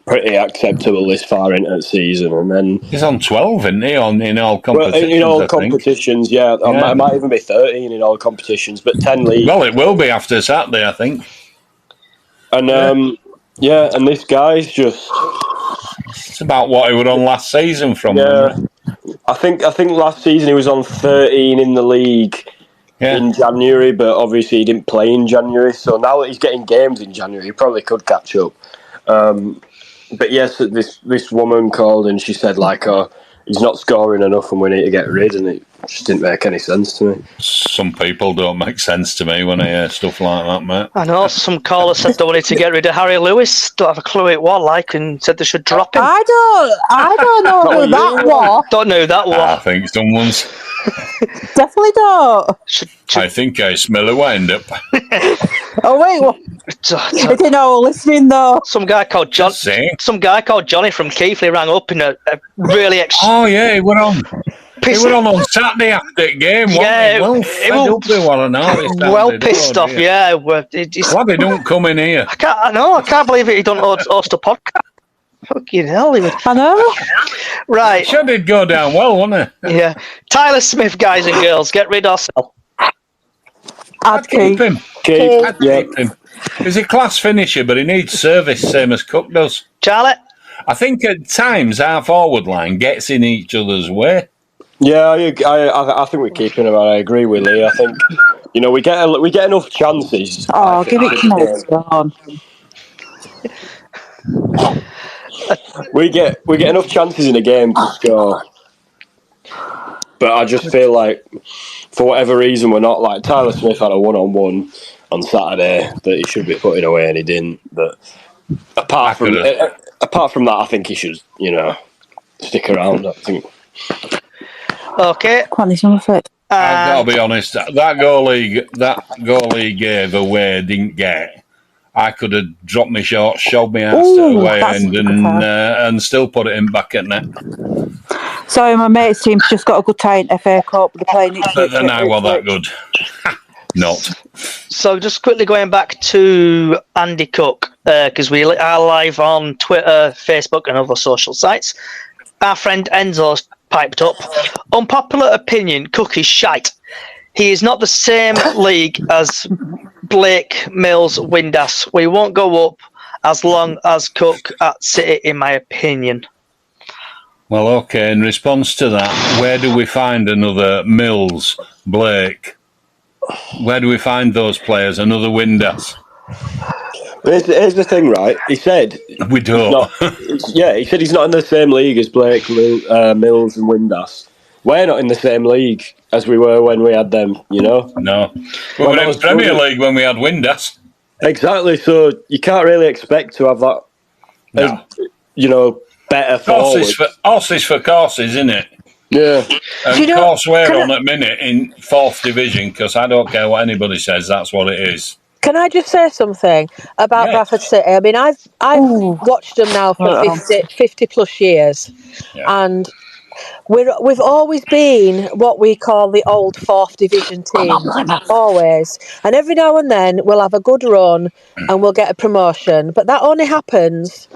pretty acceptable this far into the season. And then he's on 12, isn't he? In all competitions. In all competitions, yeah. It might even be 13 in all competitions, but 10 league. Well, it will be after Saturday, I think. And and this guy's just. It's about what he was on last season from. Yeah, I think last season he was on 13 in the league in January, but obviously he didn't play in January. So now that he's getting games in January, he probably could catch up. But yes, this woman called and she said he's not scoring enough and we need to get rid, and it just didn't make any sense to me. Some people don't make sense to me when I hear stuff like that, mate. I know, some caller said they wanted to get rid of Harry Lewis. Don't have a clue it was and said they should drop him. I don't know who that was. Don't know who that was. I think someone's... Definitely don't. I think I smell a wind-up. Oh, wait, what? I didn't know listening, though. Some guy called John. Some guy called Johnny from Keighley rang up in a really... Oh, yeah, he went on. He were on Saturday after the game, wasn't he? Well pissed off, yeah. Glad he don't come in here. I can't believe it. He don't host a podcast. Fucking hell, he would. I know. Right. Sure did go down well, wasn't it? Yeah. Tyler Smith, guys and girls, get rid or sell? I'd keep him. I'd keep him. He's a class finisher, but he needs service, same as Cook does. Charlie? I think at times our forward line gets in each other's way. Yeah, I think we're keeping him. I agree with Lee. I think we get enough chances. Oh, give it to me. We get enough chances in a game to score, but I just feel like for whatever reason we're not like Tyler Smith had a 1-on-1 on Saturday that he should be putting away and he didn't. But apart from that, I think he should stick around. I think. Okay. I've got to be honest. That goal he gave away didn't get. I could have dropped my shorts, shoved my ass away and still put it in back at net. Sorry, my mate's team's just got a good tie in FA Cup. They're playing it. They're now well that good. Not. So just quickly going back to Andy Cook, because we are live on Twitter, Facebook and other social sites. Our friend Enzo's piped up. Unpopular opinion, Cook is shite. He is not the same league as Blake, Mills, Windass. We won't go up as long as Cook at City, in my opinion. Well, okay, in response to that, where do we find another Mills, Blake? Where do we find those players? Another Windass? Here's the thing, right? He said... We don't. He said he's not in the same league as Blake, Mills and Windass. We're not in the same league as we were when we had them, No. We were in Premier League when we had Windass. Exactly, so you can't really expect to have that, better forward. Horses for courses, isn't it? Yeah. And of course we're on at minute in 4th division, because I don't care what anybody says, that's what it is. Can I just say something about Bradford City? I mean, I've watched them now for 50 plus years, and we've always been what we call the old 4th division team, always. And every now and then we'll have a good run and we'll get a promotion, but that only happens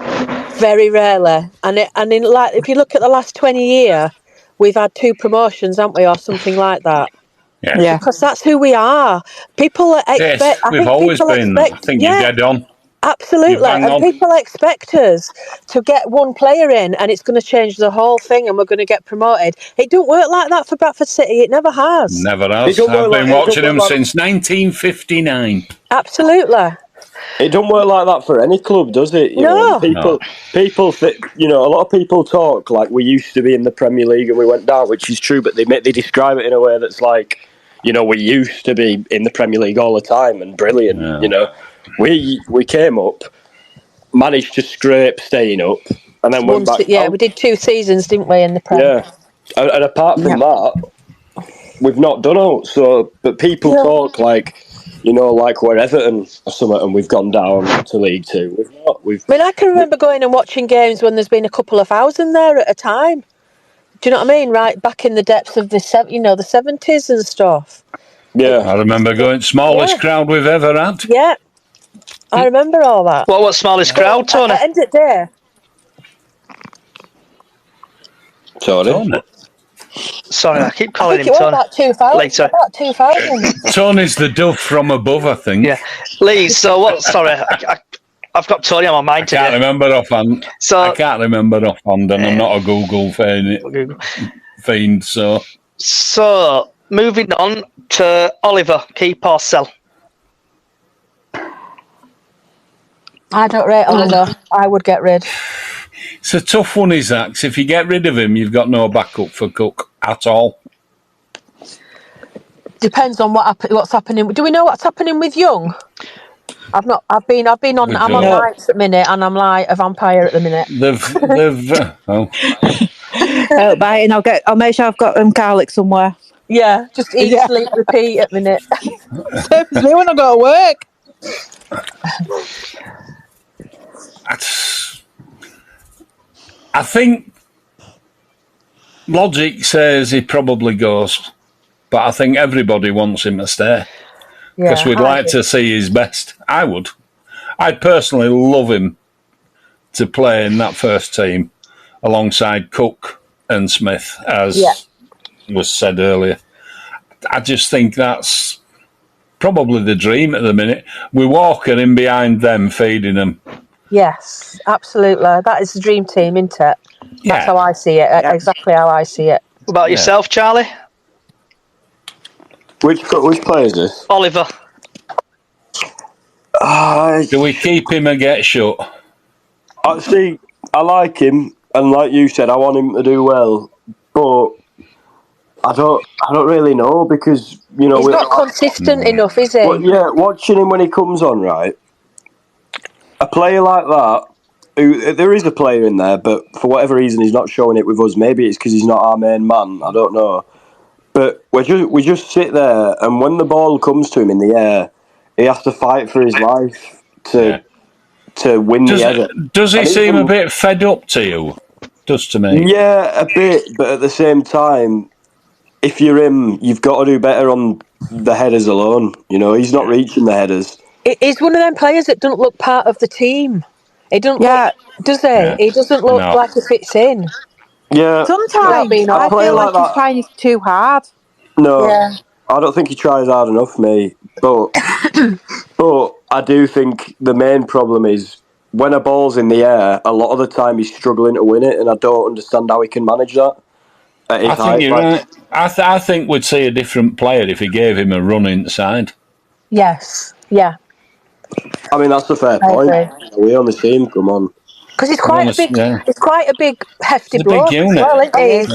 very rarely. And if you look at the last 20 years, we've had 2 promotions, haven't we, or something like that. Yeah. Because that's who we are. People expect... Yes, we've always been. I think you're dead on. Absolutely. And people expect us to get one player in and it's going to change the whole thing and we're going to get promoted. It don't work like that for Bradford City. It never has. Never has. I've been watching them since 1959. Absolutely. It don't work like that for any club, does it? You know, people think, you know, a lot of people talk like we used to be in the Premier League and we went down, which is true, but they describe it in a way that's like, you know, we used to be in the Premier League all the time and brilliant. Yeah. You know, we came up, managed to scrape staying up, and then went back. Yeah, we did 2 seasons, didn't we, in the Premier? Yeah, and apart from that, we've not done out. So, but people talk like, you know, like we're Everton or something, and we've gone down to League Two. We've not. I mean, I can remember going and watching games when there's been a couple of thousand there at a time. Do you know what I mean? Right back in the depths of the 70s and stuff. Yeah, I remember going smallest crowd we've ever had. Yeah, I remember all that. What smallest crowd, Tony? At end of day. Tony. Sorry, I keep calling him Tony. About 2,000. About 2,000. Tony's the dove from above, I think. Yeah, Lee. So what? Sorry, I've got Tony on my mind today. I can't remember offhand. And I'm not a Google fiend. So moving on to Oliver, keep or sell? I don't rate Oliver. I would get rid. It's a tough one, is that? 'Cause if you get rid of him, you've got no backup for Cook at all. Depends on what's happening. Do we know what's happening with Young? I'm on nights at the minute, and I'm like a vampire at the minute. Bye, and I'll make sure I've got garlic somewhere. Yeah, just eat, sleep, repeat at the minute. Same as me when I go to work. I think logic says he probably goes, but I think everybody wants him to stay because we'd like to see his best. I would. I'd personally love him to play in that first team alongside Cook and Smith, as was said earlier. I just think that's probably the dream at the minute. With Walker in behind them, feeding them. Yes, absolutely. That is the dream team, isn't it? That's how I see it. Exactly how I see it. What about yourself, Charlie? Which player is this? Oliver. Do we keep him and get shut? Actually, I like him, and like you said, I want him to do well, but I don't really know because, you know, he's not consistent enough, is he? Well, yeah, watching him when he comes on, right? A player like that, there is a player in there, but for whatever reason he's not showing it with us. Maybe it's because he's not our main man. I don't know. But we just sit there, and when the ball comes to him in the air, he has to fight for his life to win the header. Does he seem a bit fed up to you? Does to me. Yeah, a bit, but at the same time, if you're him, you've got to do better on the headers alone. You know, he's not reaching the headers. He's one of them players that don't look part of the team. He doesn't look, does he? Yeah. He doesn't look like he fits in. Yeah. Sometimes I feel like he's trying too hard. No, I don't think he tries hard enough, mate. But I do think the main problem is when a ball's in the air, a lot of the time he's struggling to win it, and I don't understand how he can manage that. I think you're right. I think we'd see a different player if he gave him a run inside. Yes, yeah. I mean, that's a fair point. We only see him, come on. Because he's quite a big, hefty bloke as well, isn't he?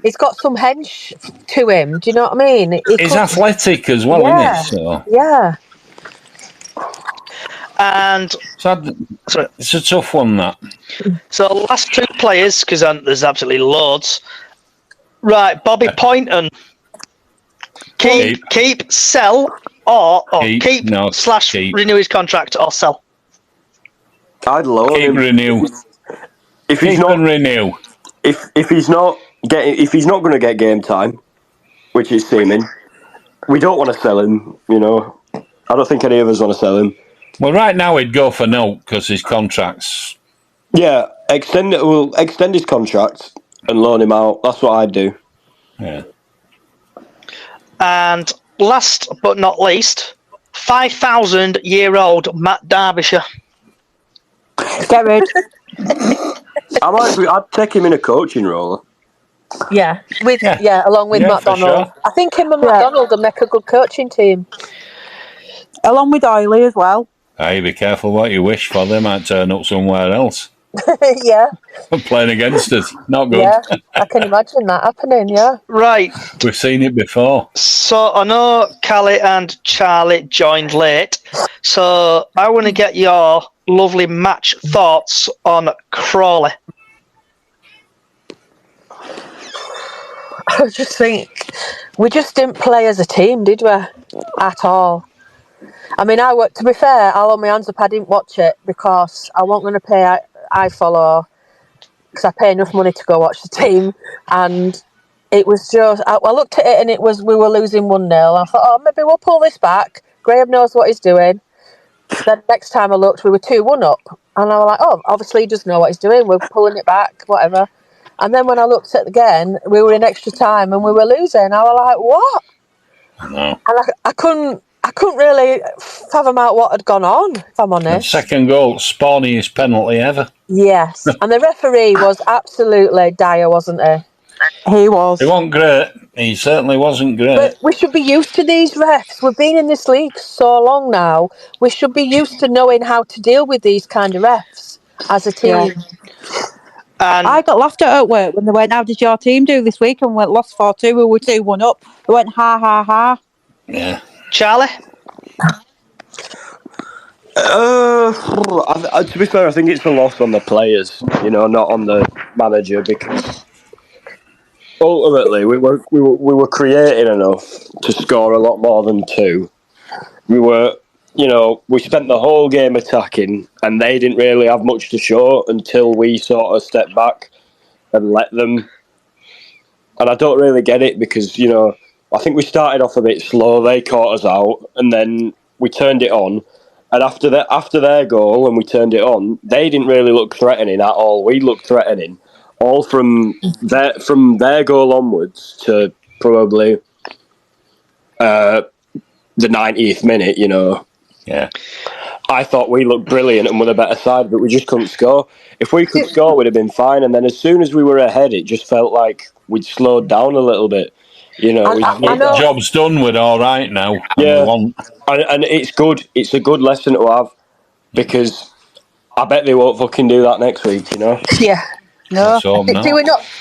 He's got some hench to him. Do you know what I mean? He's athletic as well, isn't he? So. Yeah. And it's a tough one, that. So last 2 players, because there's absolutely loads. Right, Bobby Poynton. Keep, sell, or keep / renew his contract or sell. I'd loan him. Renew. If he's not renew. If he's not going to get game time, which is seeming, we don't want to sell him. You know, I don't think any of us want to sell him. Well, right now he'd go for no because his contract's. Yeah, we'll extend his contract and loan him out. That's what I'd do. Yeah. And last but not least, 5,000-year-old Matt Derbyshire. Get rid. I'd take him in a coaching role. Yeah, along with McDonald. Sure. I think him and McDonald would make a good coaching team. Along with Oiley as well. Hey, be careful what you wish for. They might turn up somewhere else. Yeah. Playing against us. Not good. Yeah, I can imagine that happening, yeah. Right. We've seen it before. So I know Callie and Charlie joined late. So I want to get your lovely match thoughts on Crawley. I just think we just didn't play as a team, did we? At all. I mean, to be fair, I'll hold my hands up, I didn't watch it because I wasn't going to pay iFollow because I pay enough money to go watch the team. And it was just, I looked at it and we were losing 1-0. I thought, oh, maybe we'll pull this back. Graham knows what he's doing. Then next time I looked, we were 2-1 up. And I was like, oh, obviously he does know what he's doing. We're pulling it back, whatever. And then when I looked at it again, we were in extra time and we were losing. I was like, what? No. And I couldn't really fathom out what had gone on, if I'm honest. And second goal, spawniest penalty ever. Yes. And the referee was absolutely dire, wasn't he? He was. He wasn't great. He certainly wasn't great. But we should be used to these refs. We've been in this league so long now. We should be used to knowing how to deal with these kind of refs as a team. Yeah. And I got laughed at work when they went, how did your team do this week? And we lost 4-2, we were 2-1 up. They went, ha, ha, ha. Yeah. Charlie? To be fair, I think it's a loss on the players, not on the manager, because ultimately we were creating enough to score a lot more than 2. We were, we spent the whole game attacking, and they didn't really have much to show until we sort of stepped back and let them. And I don't really get it because, I think we started off a bit slow. They caught us out, and then we turned it on. And after their goal, when we turned it on, they didn't really look threatening at all. We looked threatening, all from their goal onwards to probably the 90th minute. Yeah. I thought we looked brilliant and were the better side, but we just couldn't score. If we could score, we'd have been fine. And then as soon as we were ahead, it just felt like we'd slowed down a little bit. I know. Job's done. We're all right now. Yeah, and it's good. It's a good lesson to have because I bet they won't fucking do that next week. Yeah. No. No.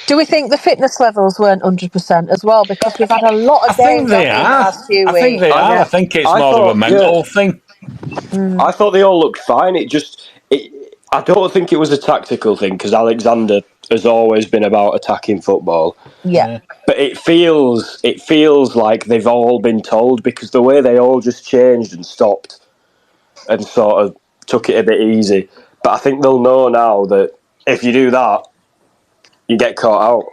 Do we think the fitness levels weren't 100% as well? Because we've had a lot of games in the last few weeks. I think they are. I think it's more of a mental thing. I thought they all looked fine. I don't think it was a tactical thing because Alexander has always been about attacking football. Yeah. But it feels like they've all been told because the way they all just changed and stopped and sort of took it a bit easy. But I think they'll know now that if you do that, you get caught out.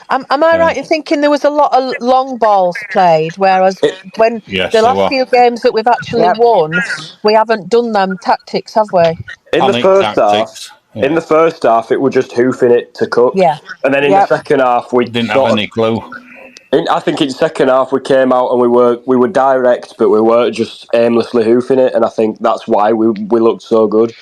Am I right in thinking there was a lot of long balls played, whereas when the last few games that we've actually won, we haven't done them tactics, have we? In the first half, it was just hoofing it to Cook. Yeah. And then in the second half, we didn't have any clue. I think in the second half we came out and we were direct, but we weren't just aimlessly hoofing it. And I think that's why we looked so good.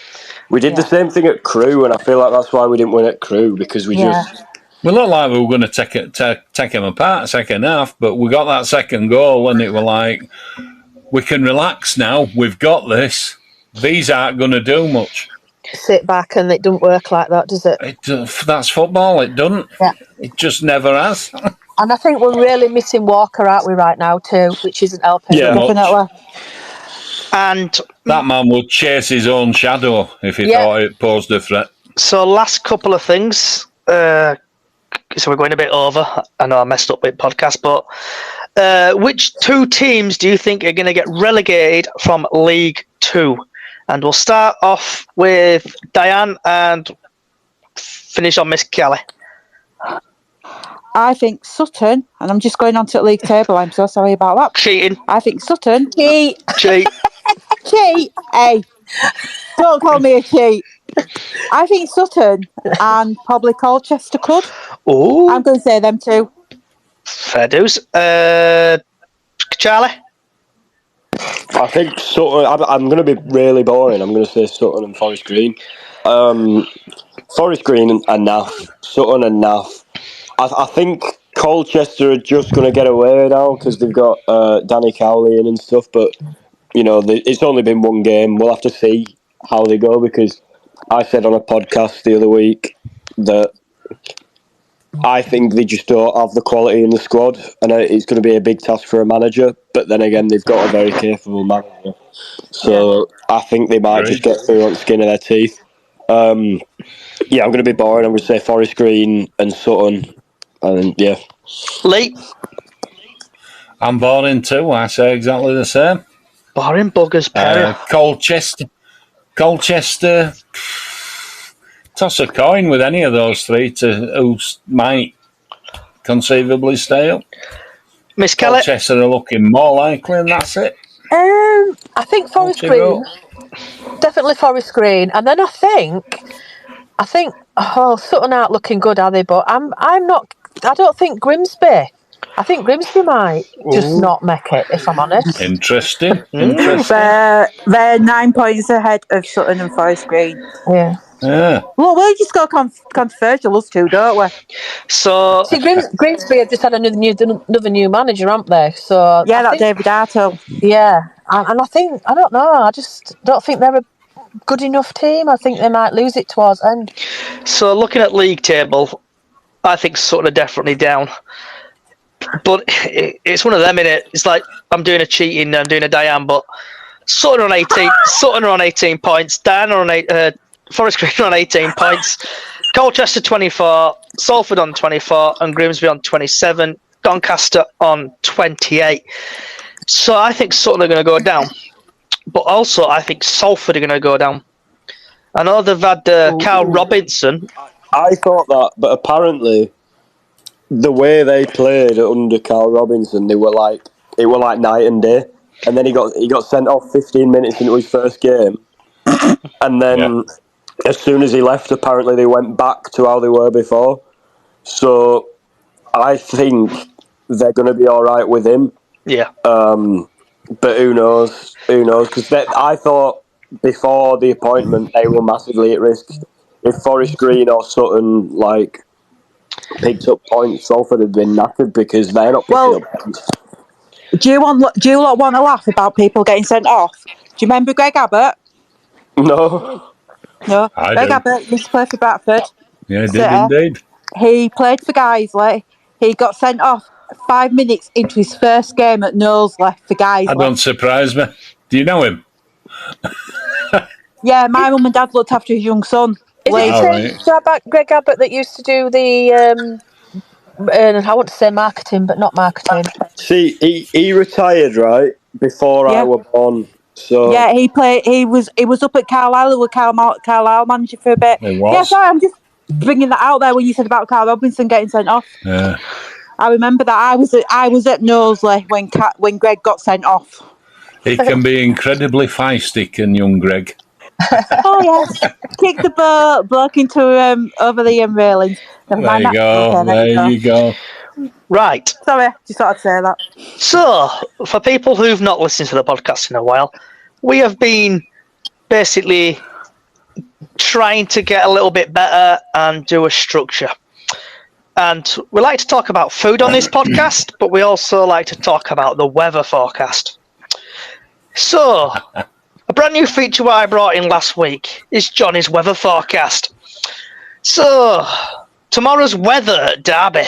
We did the same thing at Crewe, and I feel like that's why we didn't win at Crewe because we just. We looked like we were going to take him apart second half, but we got that second goal and it was like, we can relax now. We've got this. These aren't going to do much. Sit back and it doesn't work like that, does it? That's football. It doesn't. Yeah. It just never has. And I think we're really missing Walker, aren't we, right now too, which isn't helping. Yeah, definitely. And that man would chase his own shadow if he thought it posed a threat. So last couple of things. So we're going a bit over. I know I messed up with podcast, but which 2 teams do you think are going to get relegated from League 2? And we'll start off with Diane and finish on Miss Kelly. I think Sutton, and I'm just going on to the league table, I'm so sorry about that. Cheating. I think Sutton. Cheat. Cheat. Hey, don't call me a cheat. I think Sutton and probably Colchester could. Oh, I'm going to say them 2. Fair dues. Charlie? I think Sutton. I'm going to be really boring. I'm going to say Sutton and Forest Green. Forest Green and NAF. Sutton and NAF. I think Colchester are just going to get away now because they've got Danny Cowley in and stuff. But it's only been one game. We'll have to see how they go, because I said on a podcast the other week that I think they just don't have the quality in the squad, and it's going to be a big task for a manager. But then again, they've got a very capable manager, so I think they might just get through on the skin of their teeth. I'm going to be boring. I'm going to say Forest Green and Sutton, and yeah. Lee? I'm boring too. I say exactly the same. Boring buggers, Perry. Colchester. Toss a coin with any of those three to who might conceivably stay up. Miss Kelly? Colchester are looking more likely, and that's it. I think Forest Green. Definitely Forest Green. And then I think Sutton aren't looking good, are they? But I don't think Grimsby. I think Grimsby might just not make it, if I'm honest. Interesting. They're 9 points ahead of Sutton and Forest Green. Yeah. Well, we just got controversial, us two, don't we? So see, Grimsby have just had another new manager, haven't they? So yeah, that's David Arto. Yeah, and I don't know. I just don't think they're a good enough team. I think they might lose it towards end. So looking at league table, I think Sutton are definitely down. But it's one of them, innit? It's like I'm doing a Diane, but Sutton are on 18 points. Diana on Forest Green on 18 points. Colchester 24, Salford on 24, and Grimsby on 27. Doncaster on 28. So I think Sutton are going to go down, but also I think Salford are going to go down. I know they've had Carl Robinson. I thought that, but apparently the way they played under Carl Robinson, it were like night and day. And then he got sent off 15 minutes into his first game, and then as soon as he left, apparently they went back to how they were before. So I think they're going to be all right with him. Yeah. But who knows? Because I thought before the appointment they were massively at risk. If Forest Green or Sutton picked up points, Salford had been knackered because they're not picking up points. Do you lot want to laugh about people getting sent off? Do you remember Greg Abbott? No. Greg Abbott used to play for Bradford. Yeah, he did indeed. He played for Guiseley. He got sent off 5 minutes into his first game at Knowsley for Guiseley. That don't surprise me. Do you know him? Yeah, my mum and dad looked after his young son. Is it Greg Abbott that used to do the I want to say marketing, but not marketing? See, he retired right before I was born. So yeah, he played. He was up at Carlisle with Carlisle manager for a bit. He was. Yeah, sorry, I'm just bringing that out there when you said about Carl Robinson getting sent off. Yeah. I remember that I was at Knowsley when Greg got sent off. He can be incredibly feisty, can young Greg? Oh yes, kick the bloke into over the railings. There you go. Right. Sorry, just thought I'd say that. So, for people who've not listened to the podcast in a while, we have been basically trying to get a little bit better and do a structure. And we like to talk about food on this podcast, but we also like to talk about the weather forecast. So, a brand new feature I brought in last week is Johnny's weather forecast. So, tomorrow's weather at Derby.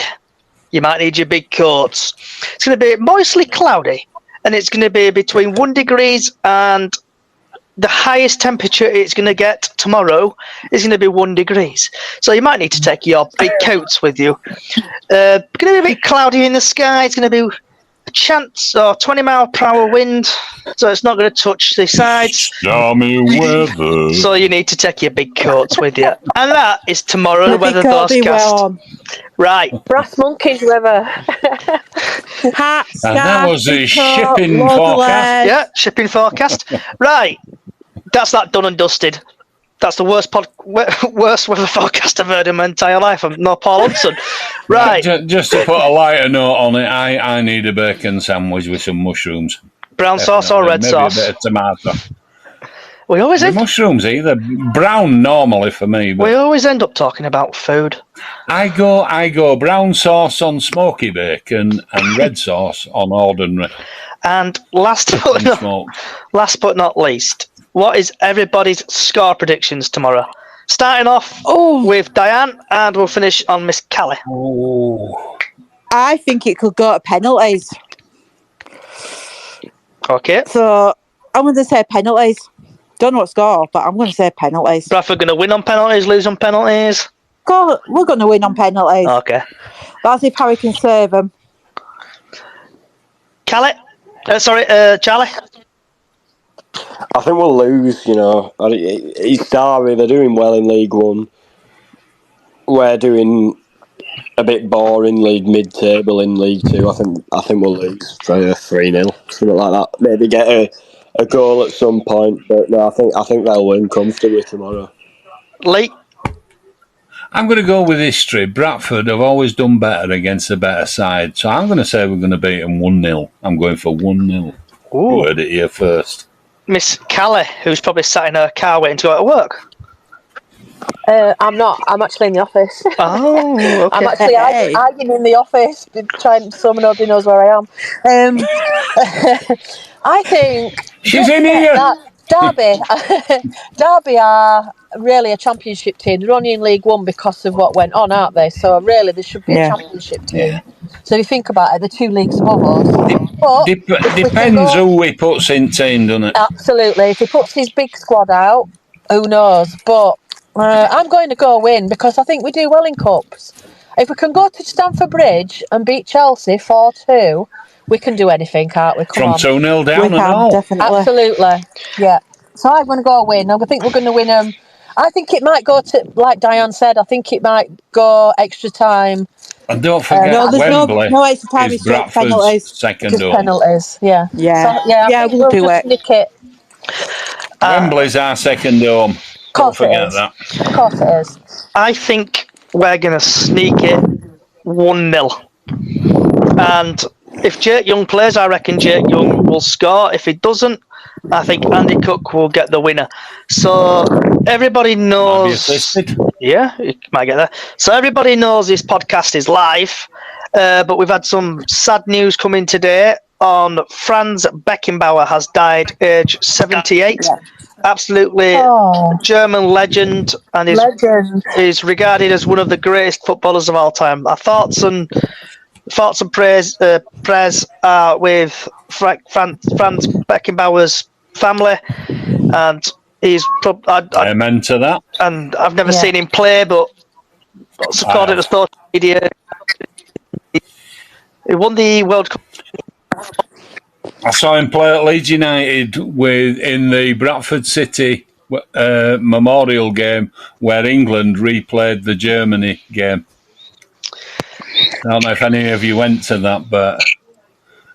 You might need your big coats. It's going to be mostly cloudy, and it's going to be between 1 degrees and the highest temperature it's going to get tomorrow is going to be 1 degrees. So you might need to take your big coats with you. Going to be a bit cloudy in the sky. It's going to be a chance or 20-mile-per-hour wind, so it's not going to touch the sides. Stormy weather. So you need to take your big coats with you. And that is tomorrow the weather forecast. Right. Brass monkeys weather. Hats, and that was the shipping forecast. Yeah, shipping forecast. Right. That's that done and dusted. That's the worst weather forecast I've heard in my entire life. I'm not Paul Hudson. Right. Just to put a lighter note on it, I need a bacon sandwich with some mushrooms. Brown sauce or red sauce? Maybe a bit of tomato. We always end mushrooms either. Brown normally for me. But we always end up talking about food. I go brown sauce on smoky bacon and red sauce on ordinary. And last but not least, what is everybody's score predictions tomorrow? Starting off with Diane, and we'll finish on Miss Callie. Oh. I think it could go to penalties. Okay. So I'm going to say penalties. Don't know what score, but I'm going to say penalties. Bradford going to win on penalties, lose on penalties? We're going to win on penalties. Okay. That's if Harry can save them. Charlie? I think we'll lose, It's Derby, they're doing well in League One. We're doing a bit boring mid-table in League Two. I think we'll lose for 3-0, something like that. Maybe get a goal at some point, but no, I think they'll win comfortably tomorrow. Lee? I'm going to go with history. Bradford have always done better against a better side, so I'm going to say we're going to beat them 1-0. I'm going for 1-0. You heard it here first. Miss Callie, who's probably sat in her car waiting to go to work. I'm not. I'm actually in the office. Oh, okay. I'm actually hiding in the office, trying so nobody knows where I am. I think she's in here. Derby are really a championship team. They're only in League One because of what went on, aren't they? So really, there should be a championship team. Yeah. So if you think about it, the 2 leagues above us. Depends who he puts in team, doesn't it? Absolutely. If he puts his big squad out, who knows? But I'm going to go win because I think we do well in cups. If we can go to Stamford Bridge and beat Chelsea 4-2, we can do anything, can't we? From 2-0 down we can, definitely. Absolutely. Yeah. So I'm going to go win. I think we're going to win them. I think it might go to, like Diane said, I think it might go extra time. And don't forget, Wembley no extra time is Bradford's second home. Penalties, yeah. We'll do it. Nick it. Wembley's our second home. Don't forget that. Of course it is. I think we're going to sneak it 1-0. And if Jake Young plays, I reckon Jake Young will score. If he doesn't, I think Andy Cook will get the winner. So everybody knows. Yeah, you might get there. So everybody knows this podcast is live, but we've had some sad news come in today. Franz Beckenbauer has died, age 78. Yeah. Absolutely German legend, and is regarded as one of the greatest footballers of all time. Our thoughts and prayers with Franz Beckenbauer's family, and he's amen to that. And I've never seen him play, but according to social media, he won the World Cup. I saw him play at Leeds United in the Bradford City Memorial game where England replayed the Germany game. I don't know if any of you went to that, but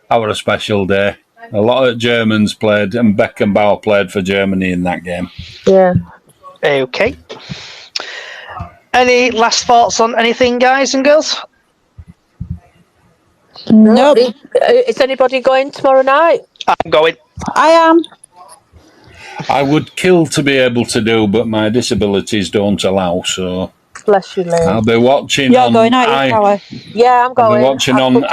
that was a special day. A lot of Germans played, and Beckenbauer played for Germany in that game. Yeah. Okay. Any last thoughts on anything, guys and girls? Nope. Is anybody going tomorrow night? I'm going. I am. I would kill to be able to do, but my disabilities don't allow, so... Bless you, Lee. I'll be watching You're going out, yeah, I'm going. I'll be watching on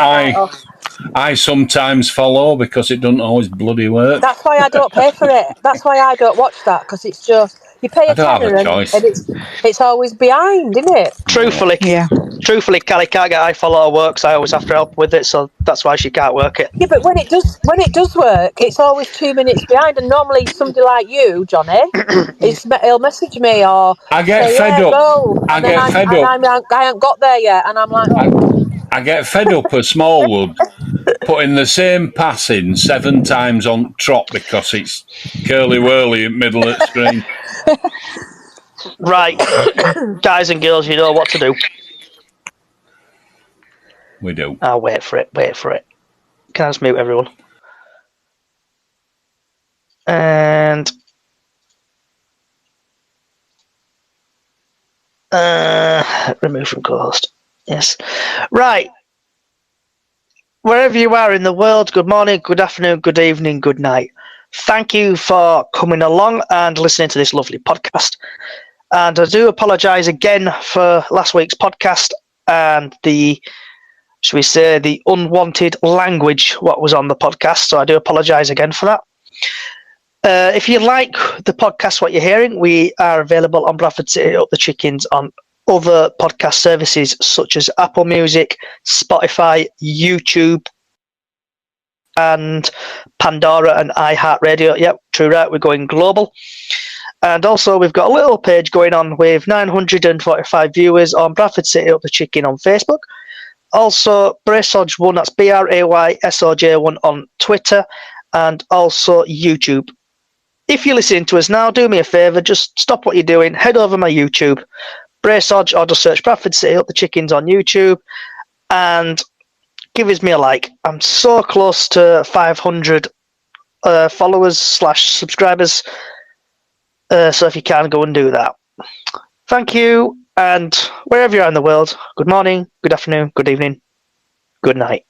I sometimes follow because it doesn't always bloody work. That's why I don't pay for it. That's why I don't watch that, because it's just... You pay a tenner and it's always behind, isn't it? Truthfully, Callie can't get iFollow work, so I always have to help with it, so that's why she can't work it. Yeah, but when it does work, it's always 2 minutes behind, and normally somebody like you, Johnny, he'll message me or I get fed up. I haven't got there yet, and I'm like, I get fed up at Smallwood putting the same pass in 7 times on trot because it's curly-whirly in the middle of the screen. Right. Guys and girls, you know what to do. We do. I'll wait for it. Can I just mute everyone? And... remove from co-host. Yes. Right. Wherever you are in the world, good morning, good afternoon, good evening, good night. Thank you for coming along and listening to this lovely podcast. And I do apologise again for last week's podcast and the should we say, the unwanted language what was on the podcast. So I do apologise again for that. If you like the podcast, what you're hearing, we are available on Bradford City Up the Chickens on other podcast services such as Apple Music, Spotify, YouTube, and Pandora and iHeartRadio. Yep, true right, we're going global. And also we've got a little page going on with 945 viewers on Bradford City Up the Chicken on Facebook. Also Braysoj1, that's BRAYSOJ1 on Twitter, and also YouTube. If you're listening to us now, do me a favour, just stop what you're doing, head over my YouTube, Braysoj, or just search Bradford City Up the Chickens on YouTube, and give us me a like. I'm so close to 500 followers / subscribers, so if you can, go and do that. Thank you, and wherever you are in the world, good morning, good afternoon, good evening, good night.